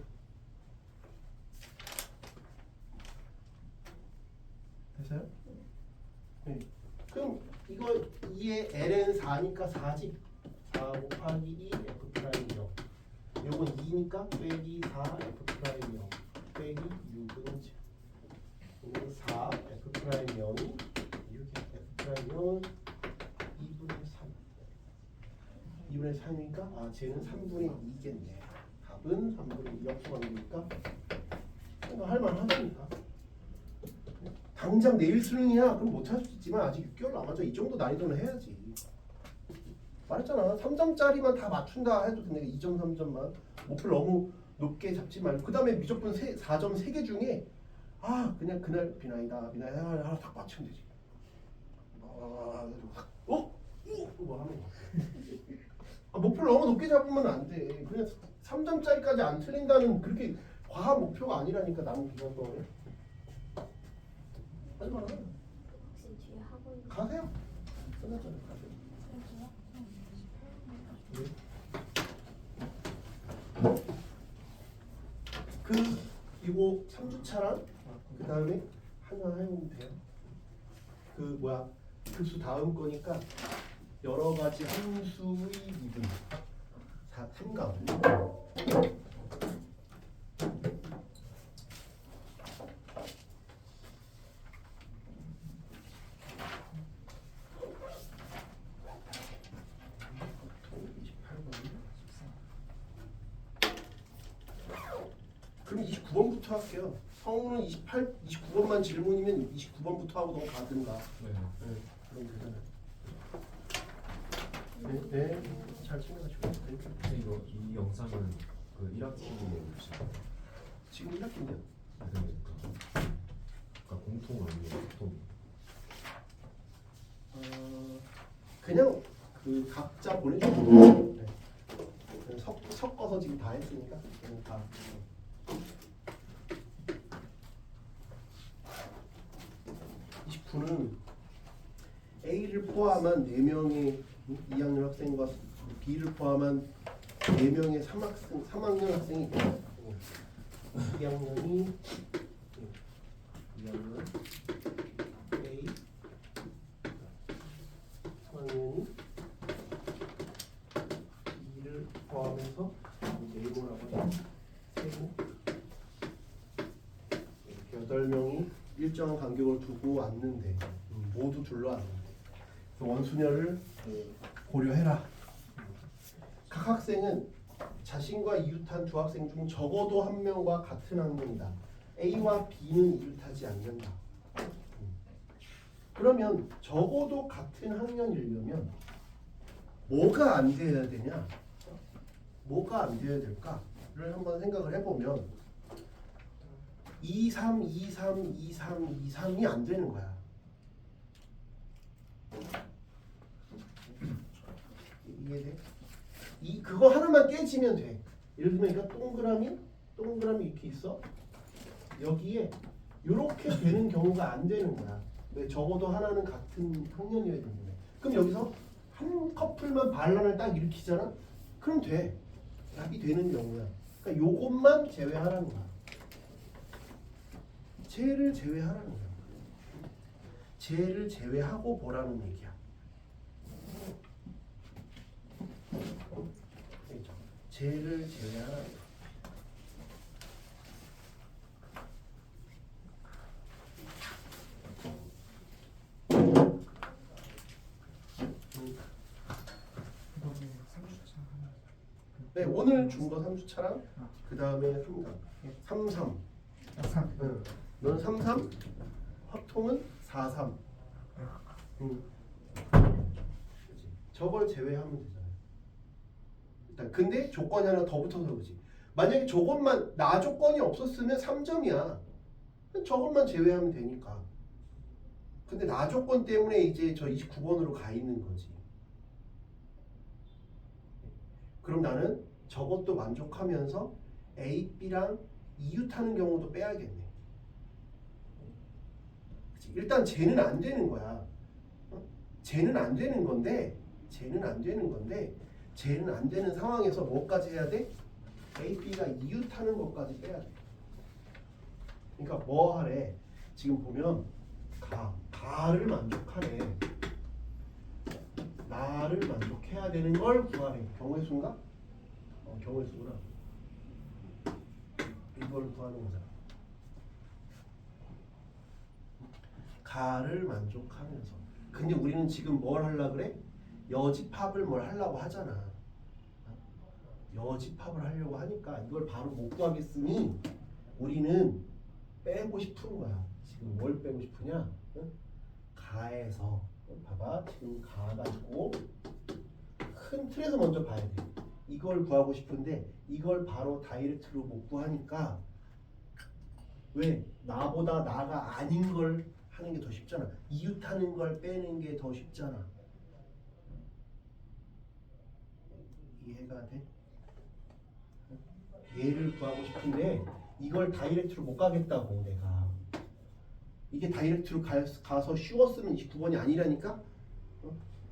됐어요? 네. 그럼 이거 2의 ln 4니까 4지. 4 곱하기 2 F 프라임 0 요건 2니까 빼기 4 F 프라임 0 빼기 6은 제로. 4 F 프라임 0이 그러면 2분의 3 2분의 3이니까 아 쟤는 3분의 2겠네. 답은 3분의 2 역수관계니까 할만하다니까. 당장 내일 수능이야 그럼 못 찾을 수 있지만 아직 6개월 남았죠. 이 정도 난이도는 해야지. 말했잖아. 3점짜리만 다 맞춘다 해도 되는데 2점 3점만 목표를 너무 높게 잡지 말고 그 다음에 미적분 4점 3개 중에 아 그냥 그날 비나이다 하나 딱 맞추면 되지. 뭐 하는 거? 목표를 너무 높게 잡으면 안 돼. 그냥 3점짜리까지 안 틀린다는 그렇게 과한 목표가 아니라니까 남은 기간 동안에. 하지 마라. 혹시 뒤에 학원 가세요. 끝났잖아요. 가세요. 그 이거 3주차랑 그 다음에 하나 해보면 돼요. 그 뭐야 급수 다음 거니까 여러 가지 함수의 미분 3강. 그럼 29번부터 할게요. 성우는 29번만 질문이면 29번부터 하고 넘어가든가. 네. 네, 그럼 되잖아요. 네, 잘 챙겨가지고. 네. 이거 이 영상은 그 1학기에 지금 1학기인데요. 그러니까 공통 아니면 보통. 그냥 그 각자 보내주고 네. 섞어서 지금 다 했으니까 그냥 다. 29는 A를 포함한 4명의 2학년 학생과 B를 포함한 4명의 3학년 학생이 있어요. 2학년 A, 3학년이 B를 포함해서 4고라고 하죠. 3고 이렇게 8명이 일정한 간격을 두고 왔는데 모두 둘러왔는데 원수녀를 고려해라. 각 학생은 자신과 이웃한 두 학생 중 적어도 한 명과 같은 학년이다. A와 B는 이웃하지 않는다. 그러면 적어도 같은 학년이려면 뭐가 안 돼야 되냐? 뭐가 안 돼야 될까를 한번 생각을 해보면 2, 3, 2, 3, 2, 3, 2, 3이 안 되는 거야. 이해돼? 그거 하나만 깨지면 돼. 예를 들면 이거 동그라미 이렇게 있어. 여기에 이렇게 되는 경우가 안 되는 거야. 왜? 적어도 하나는 같은 학년이어야 되는데. 그럼 여기서 한 커플만 반란을 딱 일으키잖아. 그럼 돼. 답이 되는 경우야. 그러니까 요것만 제외하라는 거야. 쟤를 제외하라는 거야. 쟤를 제외하고 보라는 얘기야. 알겠죠? 쟤를 제외하라는 거야. 네, 오늘 준 거 3주차랑 그 다음에 3강 33 응. 너는 33 합통은 43 응. 그치? 저걸 제외하면 되잖아요. 일단 근데 조건이 하나 더 붙어서 그러지. 만약에 저것만 나 조건이 없었으면 3점이야. 저것만 제외하면 되니까. 근데 나 조건 때문에 이제 저 29번으로 가 있는 거지. 그럼 나는 저것도 만족하면서 A, B랑 이웃하는 경우도 빼야겠네. 그치? 일단 쟤는 안 되는 거야. 쟤는 안 되는 건데 쟤는 안 되는 상황에서 뭐까지 해야 돼? A, B가 이웃하는 것까지 빼야 돼. 그러니까 뭐 하래? 지금 보면 가를 만족하래. 나를 만족해야 되는 걸 구하래. 경우의 수인가? 경우의 수구나. 이걸 구하는 거잖아. 가를 만족하면서. 근데 우리는 지금 뭘 하려고 그래? 여집합을 뭘 하려고 하잖아. 여집합을 하려고 하니까 이걸 바로 못 구하겠으니 우리는 빼고 싶은 거야. 지금 뭘 빼고 싶으냐? 응? 가에서 봐봐. 지금 가 가지고 큰 틀에서 먼저 봐야 돼. 이걸 구하고 싶은데 이걸 바로 다이렉트로 못 구하니까 왜? 나보다 나가 아닌 걸 하는 게 더 쉽잖아. 이웃하는 걸 빼는 게 더 쉽잖아. 이해가 돼? 얘를 구하고 싶은데 이걸 다이렉트로 못 가겠다고 내가. 이게 다이렉트로 가서 쉬웠으면 29번이 아니라니까?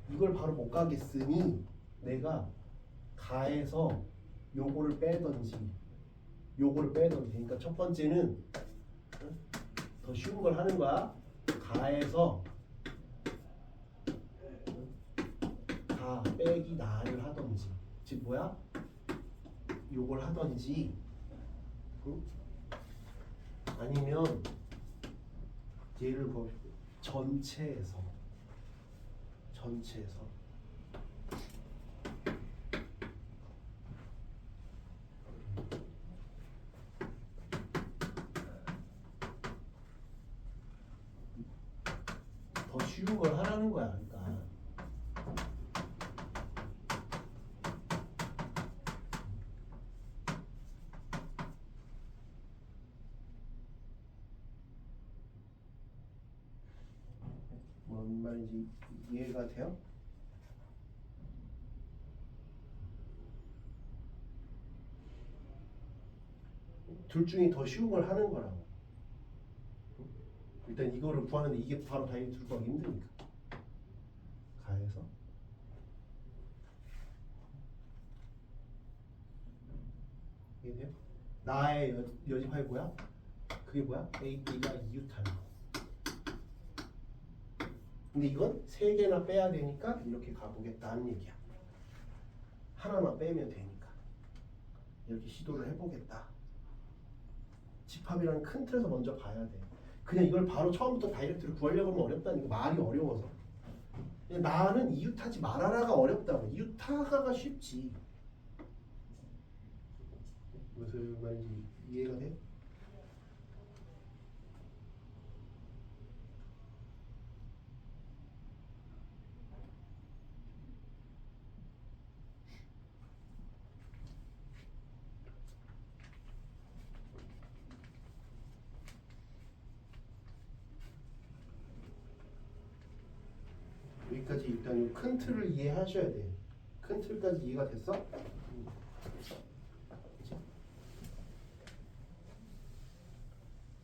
이걸 바로 못 가겠으니 내가 가에서 요거를 빼던지 요거를 빼던지. 그러니까 첫 번째는 더 쉬운 걸 하는 거야. 가에서 가 빼기 나를 하던지, 즉 뭐야? 요걸 하던지, 응? 아니면 얘를 전체에서 더 쉬운 걸 하라는 거야. 그러니까 뭔 말인지 이해가 돼요? 둘 중에 더 쉬운 걸 하는 거라고. 일단 이거를 구하는데 이게 바로 다이렉트로 구하기 힘드니까. 가해서 이해돼요? 나의 여집합이 뭐야? 그게 뭐야? AB가 2유탄. 근데 이건 세 개나 빼야 되니까 이렇게 가보겠다는 얘기야. 하나만 빼면 되니까 이렇게 시도를 해보겠다. 집합이라는 큰 틀에서 먼저 가야 돼. 그냥 이걸 바로 처음부터 다이렉트로 구하려고 하면 어렵다니까. 말이 어려워서. 나는 이유타지 말아라가 어렵다고. 이유타가가 쉽지. 무슨 말인지 이해가 돼? 여기까지 일단 이 큰 틀을 이해하셔야 돼. 큰 틀까지 이해가 됐어?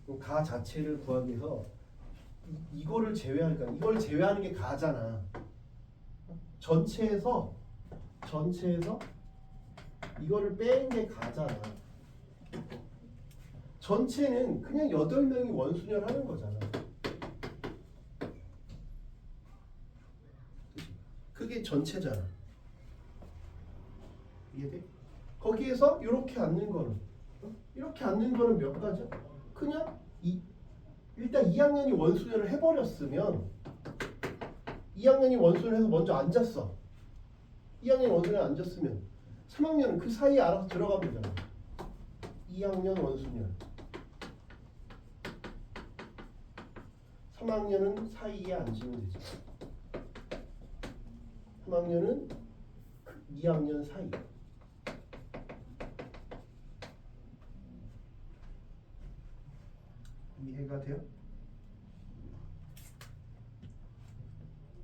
그럼 가 자체를 구하기 위해서 이거를 제외하니까 이걸 제외하는 게 가잖아. 전체에서 이거를 빼는 게 가잖아. 전체는 그냥 8명이 원순열 하는 거잖아. 그게 전체잖아. 이해돼? 거기에서 이렇게 앉는 거는 이렇게 앉는 거는 몇 가지야? 그냥 일단 2학년이 원순열을 해버렸으면 2학년이 원순열 해서 먼저 앉았어. 2학년이 원순열에 앉았으면 3학년은 그 사이에 알아서 들어가면 되잖아. 2학년 원순열 3학년은 사이에 앉으면 되지. 3학년은 2학년 사이. 이해가 돼요?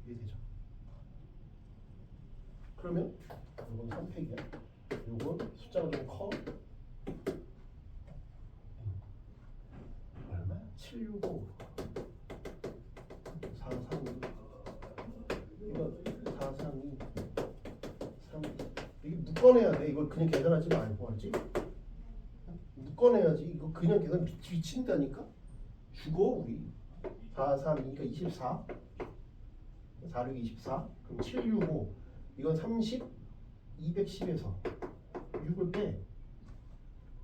이해되죠? 그러면 이건 3팩이야. 이건 숫자가 좀 커. 얼마야? 765 432 이거 432 3 이게 묶어내야 돼. 이걸 그냥 계산하지 말고 알지? 묶어내야지. 이거 그냥 계산 미친다니까? 죽어 우리. 432니까 24 4 6 24 그럼 765 이건 30 210에서 6을 빼.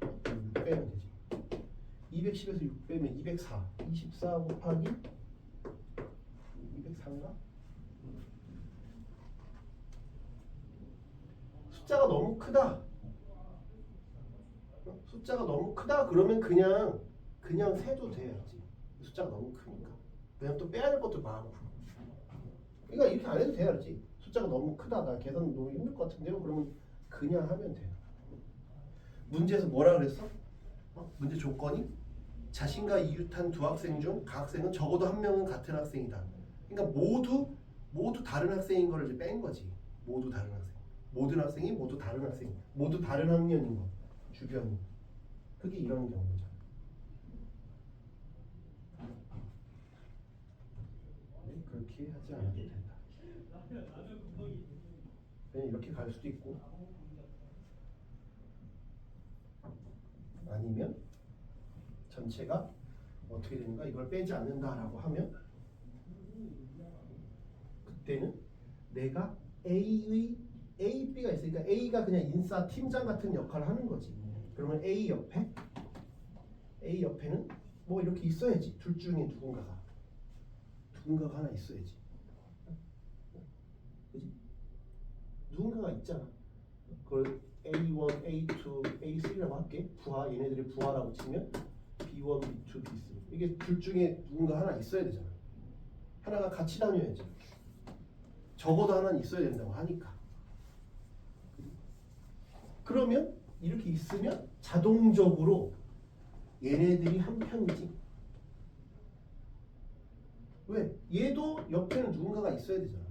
6 빼면 되지. 210에서 6 빼면 204 24 곱하기 204인가? 숫자가 너무 크다. 숫자가 너무 크다 그러면 그냥 세도 돼야지. 숫자가 너무 크니까. 왜냐면 또 빼야 될 것도 많고. 그러니까 이렇게 안 해도 돼야지. 숫자가 너무 크다. 나 계산 너무 힘들 것 같은데요. 그러면 그냥 하면 돼요. 문제에서 뭐라 그랬어? 문제 조건이 자신과 이웃한 두 학생 중 각 학생은 적어도 한 명은 같은 학생이다. 그러니까 모두 다른 학생인 거를 이제 뺀 거지. 모두 다른 학생. 모든 학생이 모두 다른 학생, 모두 다른 학년인 거, 주변이. 그게 이런 경우죠. 네, 그렇게 하지 않아도 된다. 그냥 이렇게 갈 수도 있고, 아니면 전체가 어떻게 되는가 이걸 빼지 않는다라고 하면 그때는 내가 A, B가 있으니까 A가 그냥 인싸 팀장 같은 역할을 하는 거지. 그러면 A 옆에는 뭐 이렇게 있어야지. 둘 중에 누군가가 하나 있어야지. 그지? 누군가가 있잖아. 그걸 A1, A2, A3라고 할게. 부하, 얘네들이 부하라고 치면 B1, B2, B3. 이게 둘 중에 누군가 하나 있어야 되잖아. 하나가 같이 다녀야지. 적어도 하나는 있어야 된다고 하니까. 그러면 이렇게 있으면 자동적으로 얘네들이 한 편이지. 왜? 얘도 옆에는 누군가가 있어야 되잖아.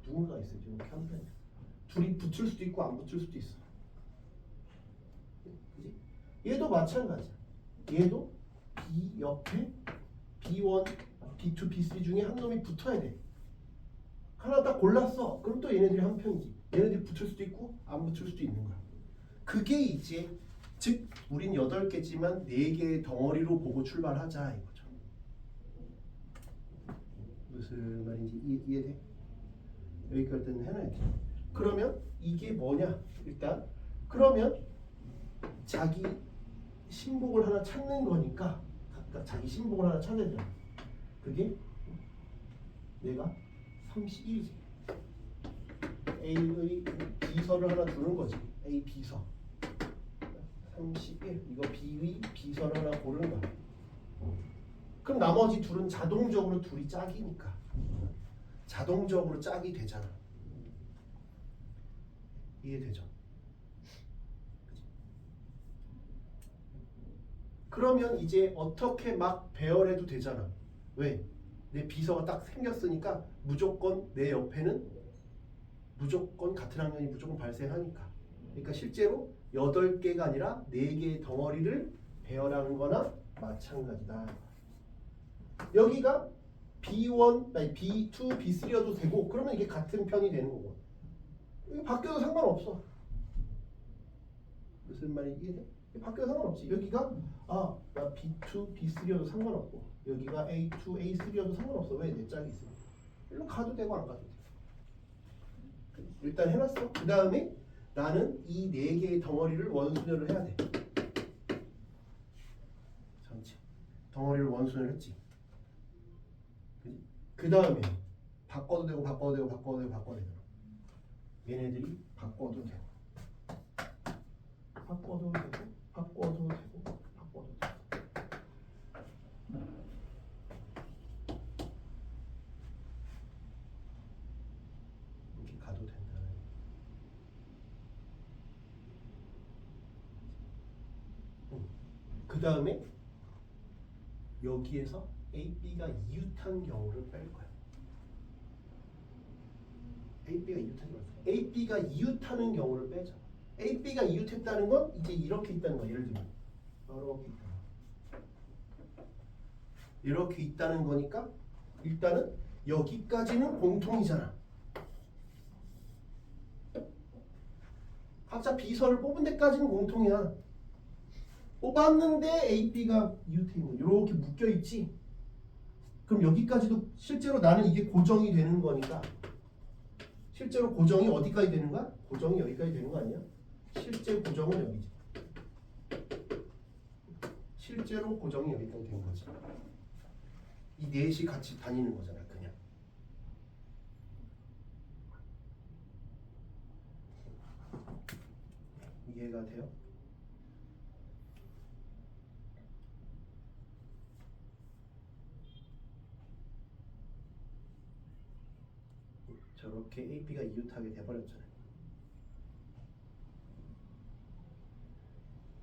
누군가가 있어야지. 이렇게 한 편이야. 둘이 붙을 수도 있고 안 붙을 수도 있어. 그지? 얘도 마찬가지야. 얘도 B 옆에 B1, B2, B3 중에 한 놈이 붙어야 돼. 하나 딱 골랐어. 그럼 또 얘네들이 한 편이지. 얘네들이 붙을 수도 있고 안 붙을 수도 있는 거야. 그게 이제 즉 우린 8개지만 4개의 덩어리로 보고 출발하자 이거죠. 무슨 말인지 이해돼? 여기까지는 해놔야 돼. 그러면 이게 뭐냐? 일단 그러면 자기 신복을 하나 찾는 거니까 각각 자기 신복을 하나 찾아야 돼. 그게 내가 31이지. A의 비서를 하나 두는 거지. A 비서 31. 이거 B의 비서를 하나 고르는 거야. 그럼 나머지 둘은 자동적으로 둘이 짝이니까 자동적으로 짝이 되잖아. 이해되죠? 그치? 그러면 이제 어떻게 막 배열해도 되잖아. 왜? 내 비서가 딱 생겼으니까 무조건 내 옆에는 무조건 같은 학년이 무조건 발생하니까. 그러니까 실제로 8개가 아니라 4개의 덩어리를 배열하는 거나 마찬가지다. 여기가 B1, 아니 B2, B3여도 되고 그러면 이게 같은 편이 되는 거고. 이게 바뀌어도 상관없어. 무슨 말인지 이해돼? 바뀌어도 상관없지. 여기가 나 B2, B3여도 상관없고 여기가 A2, A3여도 상관없어. 왜? 내 짝이 있어. 일로 가도 되고 안 가도 돼. 일단 해놨어. 그 다음에 나는 이 4개의 덩어리를 원순열을 해야 돼. 전체 덩어리를 원순열 했지. 그 다음에 바꿔도 되고 바꿔도 되고 바꿔도 되고 바꿔도 되고 얘네들이 바꿔도 되고 바꿔도 되고 바꿔도 되고 바꿔도 되고 이렇게 가도 된다는. 그 다음에 여기에서 A, B가 이웃한 경우를 뺄 거야. A, B가 이웃한 경우. A, B가 이웃하는 경우를 빼자. A, B가 이웃했다는 건 이제 이렇게 있다는 거야. 예를 들면 이렇게 있다. 이렇게 있다는 거니까 일단은 여기까지는 공통이잖아. 각자 비서를 뽑은 데까지는 공통이야. 뽑았는데 A, B가 이웃해 있는 거 이렇게 묶여 있지. 그럼 여기까지도 실제로 나는 이게 고정이 되는 거니까 실제로 고정이 어디까지 되는 거야? 고정이 여기까지 되는 거 아니야? 실제 고정은 여기지. 실제로 고정이 여기까지 된 거지. 이 넷이 같이 다니는 거잖아, 그냥. 이해가 돼요? 저렇게 A, B가 이웃하게 돼버렸잖아요.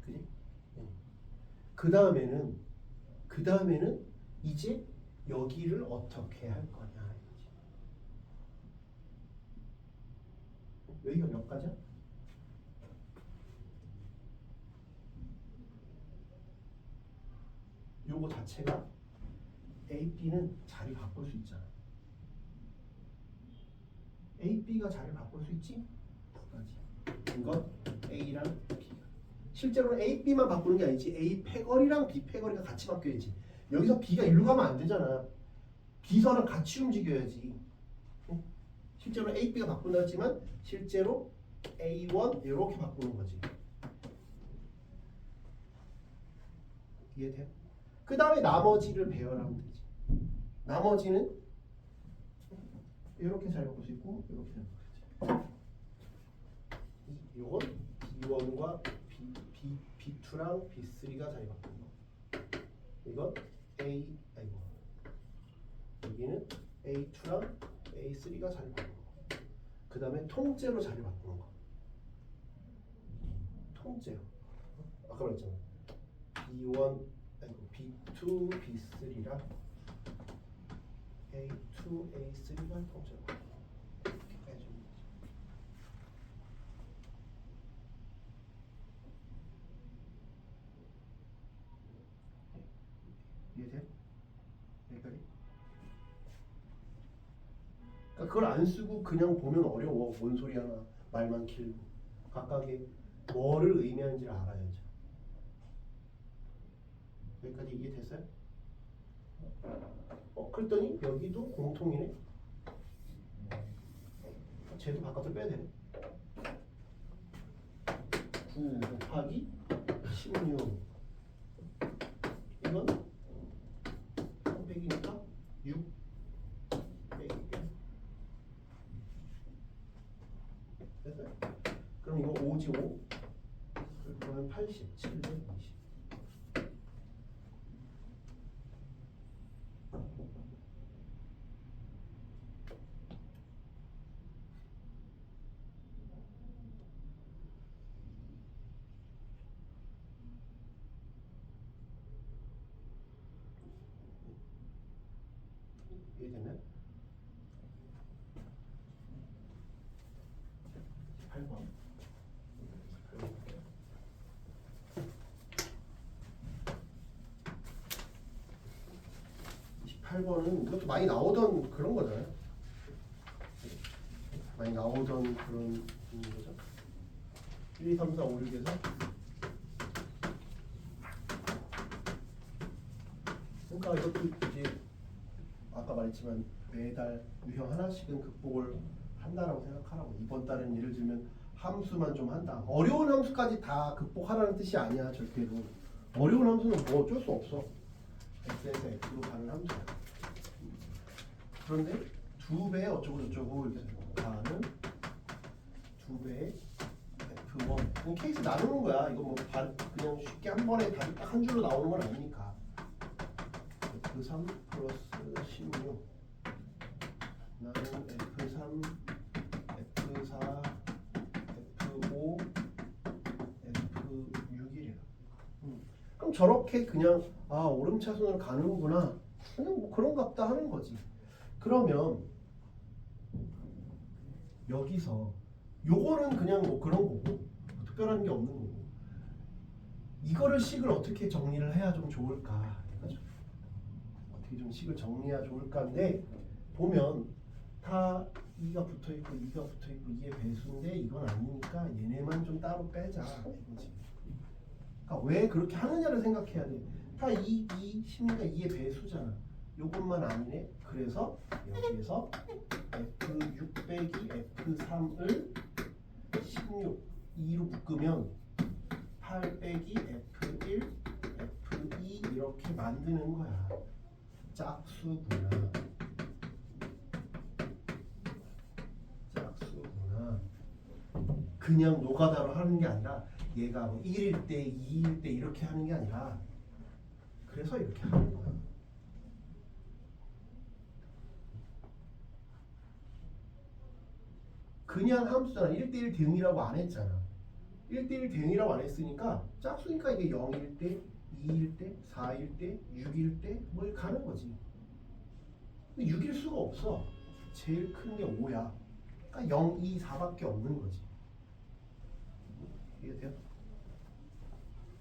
그지? 그 다음에는 이제 여기를 어떻게 할 거냐 이거지. 여기가 몇 가지야? 요거 자체가 A, B는 자리 바꿀 수 있잖아. A, B가 자리 바꿀 수 있지? 두 가지. 이건 A랑 B가. 실제로는 A, B만 바꾸는 게 아니지. A 패거리랑 B 패거리가 같이 바뀌어야지. 여기서 B가 일로 가면 안 되잖아. B선은 같이 움직여야지. 응? 실제로 A, B가 바꾼다 했지만 실제로 A1 이렇게 바꾸는 거지. 이해돼? 그 다음에 나머지를 배열하면 되지. 나머지는 이렇게 잘 바꿀 수 있고 이렇게 잘 바꿀 수 있지. 이건 B1과 B2랑 B3가 자리 바꾸는 거. 이건 여기는 A2랑 A3가 자리 바꾸는 거. 그 다음에 통째로 자리 바꾸는 거. 통째로. 아까 말했잖아. B2, B3랑 A2, A3가 통째로 이렇게 빼주는 거지. 이해돼? 여기까지? 그러니까 그걸 안 쓰고 그냥 보면 어려워. 뭔 소리 하나 말만 길고 각각의 뭐를 의미하는지를 알아야죠. 여기까지 이해됐어요? 그랬더니 여기도 공통이네. 쟤도 바깥으로 빼야 되네. 9 곱하기 16. 이건 300이니까 6 빼기 1. 됐어요? 그럼 이거 5지 5. 그러면 80, 720. 이해됐나요? 8번. 28번은 이것도 많이 나오던 그런 거잖아요. 많이 나오던 그런 거죠. 1, 2, 3, 4, 5, 6에서 그러니까 이것도 이제 아까 말했지만 매달 유형 하나씩은 극복을 한다라고 생각하라고. 이번 달은 예를 들면 함수만 좀 한다. 어려운 함수까지 다 극복하라는 뜻이 아니야. 절대로. 어려운 함수는 뭐 어쩔 수 없어. x에서 x로 가는 함수야. 그런데 2배 어쩌고 저쩌고 이렇게 가는 2배의 f1. 이 케이스 나누는 거야. 이거 뭐 그냥 쉽게 한 번에 답이 딱 한 줄로 나오는 건 아니니까. f3 플러스 16 나는 f3 f4 f5 f6이래요. 그럼 저렇게 그냥 오름차순으로 가는구나. 그냥 뭐 그런갑다 하는 거지. 그러면 여기서 요거는 그냥 뭐 그런 거고 뭐 특별한 게 없는 거고 이거를 식을 어떻게 정리를 해야 좀 좋을까? 그죠? 어떻게 좀 식을 정리해야 좋을까인데 보면 다 2가 붙어있고 2가 붙어있고 2의 배수인데 이건 아니니까 얘네만 좀 따로 빼자 이거지. 그러니까 왜 그렇게 하느냐를 생각해야 돼. 다 2, 16가 2의 배수잖아. 요것만 아니네. 그래서 여기에서 F6 빼기 F3을 16, 2로 묶으면 8 빼기 F1, F2 이렇게 만드는 거야. 짝수구나. 짝수구나. 그냥 노가다로 하는 게 아니라 얘가 뭐 1일 때, 2일 때 이렇게 하는 게 아니라 그래서 이렇게 하는 거야. 그냥 함수잖아. 1대1 대응이라고 안 했잖아. 1대1 대응이라고 안 했으니까 짝수니까 이게 0일 때, 2일 때, 4일 때, 6일 때 뭐 가는 거지. 근데 6일 수가 없어. 제일 큰 게 5야. 그러니까 0, 2, 4밖에 없는 거지. 이해돼요?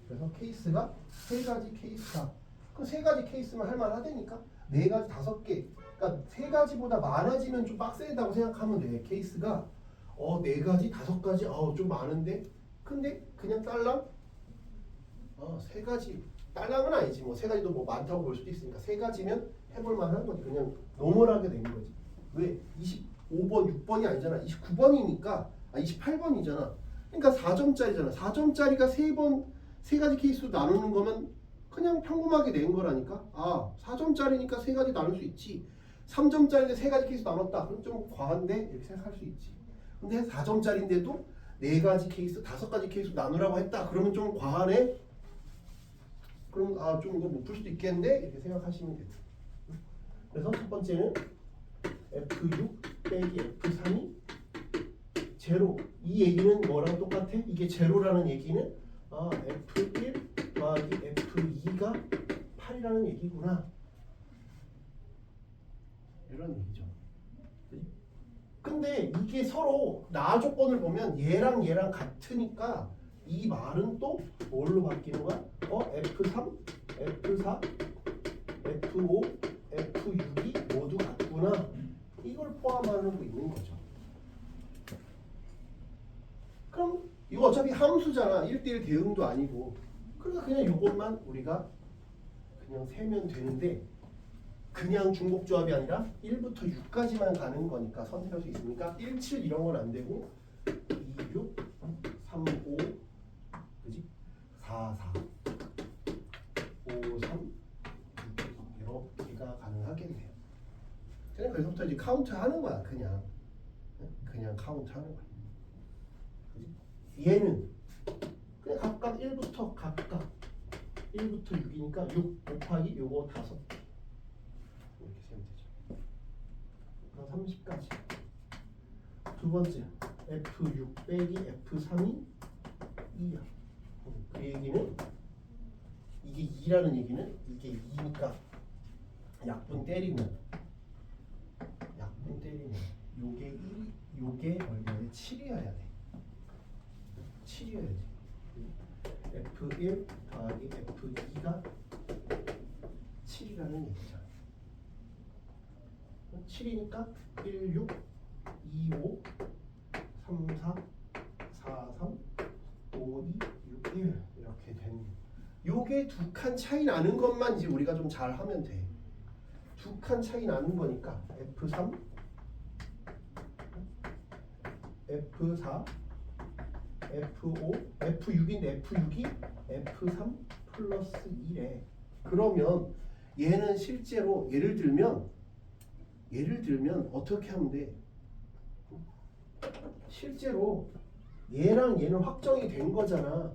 그래서 케이스가 세 가지 케이스다. 그 세 가지 케이스만 할 만하다니까. 네 가지, 다섯 개. 그러니까 세 가지보다 많아지면 좀 빡세다고 생각하면 돼. 케이스가 네 가지, 다섯 가지, 좀 많은데. 근데 그냥 딸랑 세 가지. 딸랑은 아니지. 뭐 세 가지도 뭐 많다고 볼 수도 있으니까 세 가지면 해볼 만한 거지. 그냥 노멀하게 된 거지. 왜? 25번, 6번이 아니잖아. 29번이니까 28번이잖아. 그러니까 4점짜리잖아. 4점짜리가 세 가지 케이스로 나누는 거면 그냥 평범하게 낸 거라니까. 4점짜리니까 세 가지 나눌 수 있지. 3점짜리인데 세 가지 케이스 나눴다. 그럼 좀 과한데? 이렇게 생각할 수 있지. 근데 4점짜리인데도 네 가지 케이스, 다섯 가지 케이스 나누라고 했다. 그러면 좀 과하네? 그럼 좀 이거 못 풀 수도 있겠는데? 이렇게 생각하시면 돼요. 그래서 첫 번째는 F6 빼기 F3이 제로. 이 얘기는 뭐랑 똑같아? 이게 제로라는 얘기는 F1 더하기 F2가 8이라는 얘기구나. 이런 얘기죠. 근데 이게 서로 나 조건을 보면 얘랑 얘랑 같으니까 이 말은 또 뭘로 바뀌는 거야? F3, F4, F5, F6이 모두 같구나. 이걸 포함하고 있는 거죠. 그럼 이거 어차피 함수잖아. 1대1 대응도 아니고. 그러니까 그냥 이것만 우리가 그냥 세면 되는데 그냥 중복조합이 아니라 1부터 6까지만 가는 거니까 선택할 수 있으니까 1, 7 이런 건 안 되고 2, 6, 3, 5 그지? 4, 4 5, 3 6 이렇게가 가능하겠네요. 그냥 그래서부터 이제 카운트 하는 거야. 그냥 카운트 하는 거야. 그지? 얘는 그냥 각각 1부터 6이니까 6 곱하기 요거 5 이렇게 세면 되죠. 그럼 30까지. 두 번째 F6 빼기 F3이 2야. 그 얘기는 이게 2라는 얘기는 이게 2니까 약분 때리면 요게 1, 요게 얼마에 7이어야 돼. 7이어야지. F1 더하기 F2가 7이라는 얘기잖아. 7이니까 1, 6, 2, 5, 3, 4, 4, 3, 5, 2, 6, 1 이렇게 되는. 요게 두 칸 차이 나는 것만 이제 우리가 좀 잘 하면 돼. 두 칸 차이 나는 거니까 F3, F4, F5, F6인데 F6이 F3 플러스 1에. 그러면 얘는 실제로 예를 들면 어떻게 하면 돼? 실제로 얘랑 얘는 확정이 된 거잖아.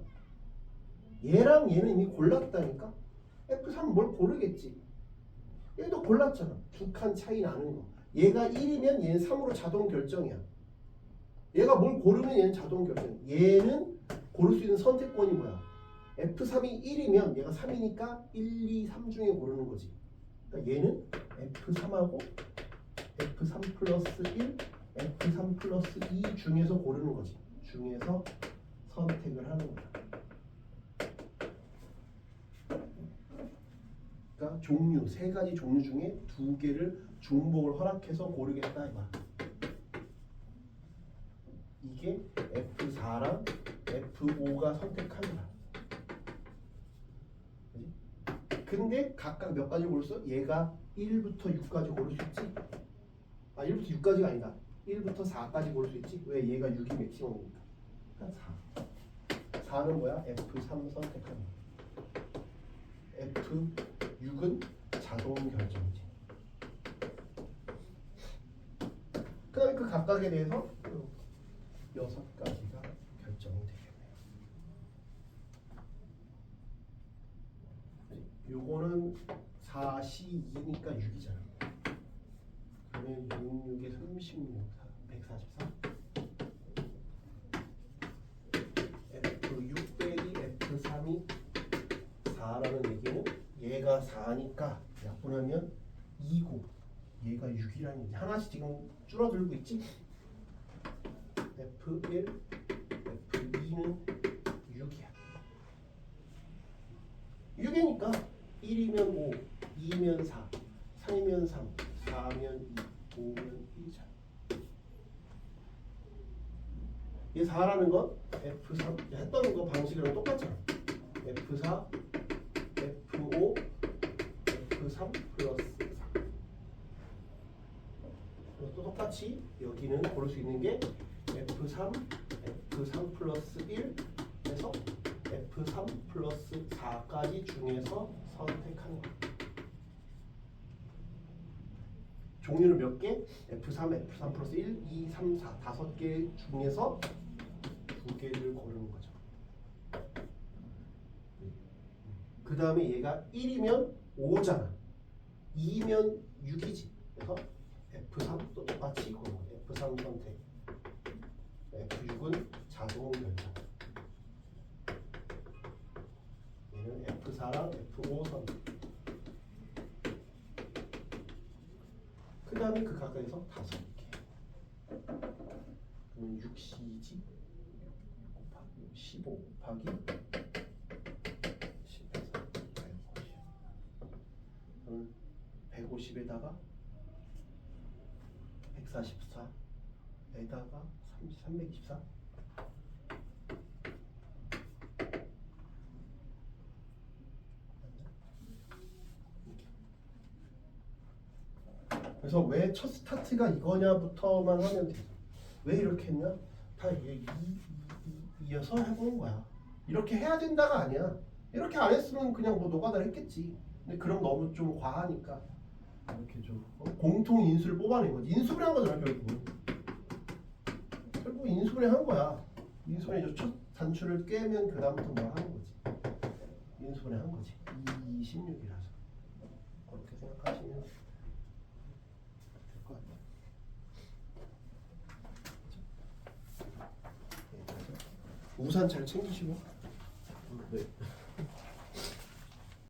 얘랑 얘는 이미 골랐다니까. F3은 뭘 고르겠지. 얘도 골랐잖아. 두 칸 차이 나는 거. 얘가 1이면 얘는 3으로 자동 결정이야. 얘가 뭘 고르면 얘는 자동 결정. 얘는 고를 수 있는 선택권이 뭐야? F3이 1이면 얘가 3이니까 1, 2, 3 중에 고르는 거지. 그러니까 얘는 F3하고 F3 플러스 1, F3 플러스 2 중에서 고르는 거지. 중에서 선택을 하는 거야. 그러니까 종류, 세 가지 종류 중에 두 개를 중복을 허락해서 고르겠다 이 말. 이게 F4랑 F5가 선택하는 거야. 그지? 근데 각각 몇 가지 고를 수 있어? 얘가 1부터 6까지 고를 수 있지? 1부터 6까지가 아니다. 1부터 4까지 고를 수 있지? 왜? 얘가 6이 맥시멈이니까. 그러니까 4. 4는 뭐야? F3 선택하는 거야. F6은 자동 결정이지. 그 다음에 그 각각에 대해서 6가지가 결정이 되겠네요. 요거는 4, C2니까 6이잖아. 그러면 6, 6에 36, 143. F6 빼기 F3이 4라는 얘기는 얘가 4니까 약분하면 2고 얘가 6이라는 얘기. 하나씩 지금 줄어들고 있지? F1, F2는 6이야. 6이니까 1이면 5, 2면 4, 3이면 3, 4면 2, 5면 1이잖아. 얘 4라는 건 F3 했던 거 방식이랑 똑같잖아. F4, F5, F3 플러스 4. 또 똑같이 여기는 고를 수 있는 게 F3, F3 플러스 1에서 F3 플러스 4까지 중에서 선택하는 거야. 종류는 몇 개? F3, F3 플러스 1, 2, 3, 4 5개 중에서 2개를 고르는 거죠. 그 다음에 얘가 1이면 5잖아. 2면 6이지. 그래서 F3 또 똑같이 고르는 거야. F3 선택. F6은 자동 결정. 얘는 F4랑 F5 선택. 그 다음에 그 가까이서 5개. 그러면 6C이지. 15 곱하기 10에서 150. 그러면 150에다가 144에다가 324. 그래서 왜 첫 스타트가 이거냐부터만 하면 돼. 왜 이렇게 했냐? 다 이어서 해보는 거야. 이렇게 해야 된다가 아니야. 이렇게 안 했으면 그냥 뭐 노가다를 했겠지. 근데 그럼 너무 좀 과하니까 이렇게 좀 공통 인수를 뽑아낸 거지. 인수분해 한 거잖아 결국. 결국 인수분해 한 거야. 인수분해 첫 단추를 깨면 그 다음부터 뭘 하는 거지. 인수분해 한 거지. 26이라서 그렇게 생각하시면 될 것 같아요. 우산 잘 챙기시고. 네.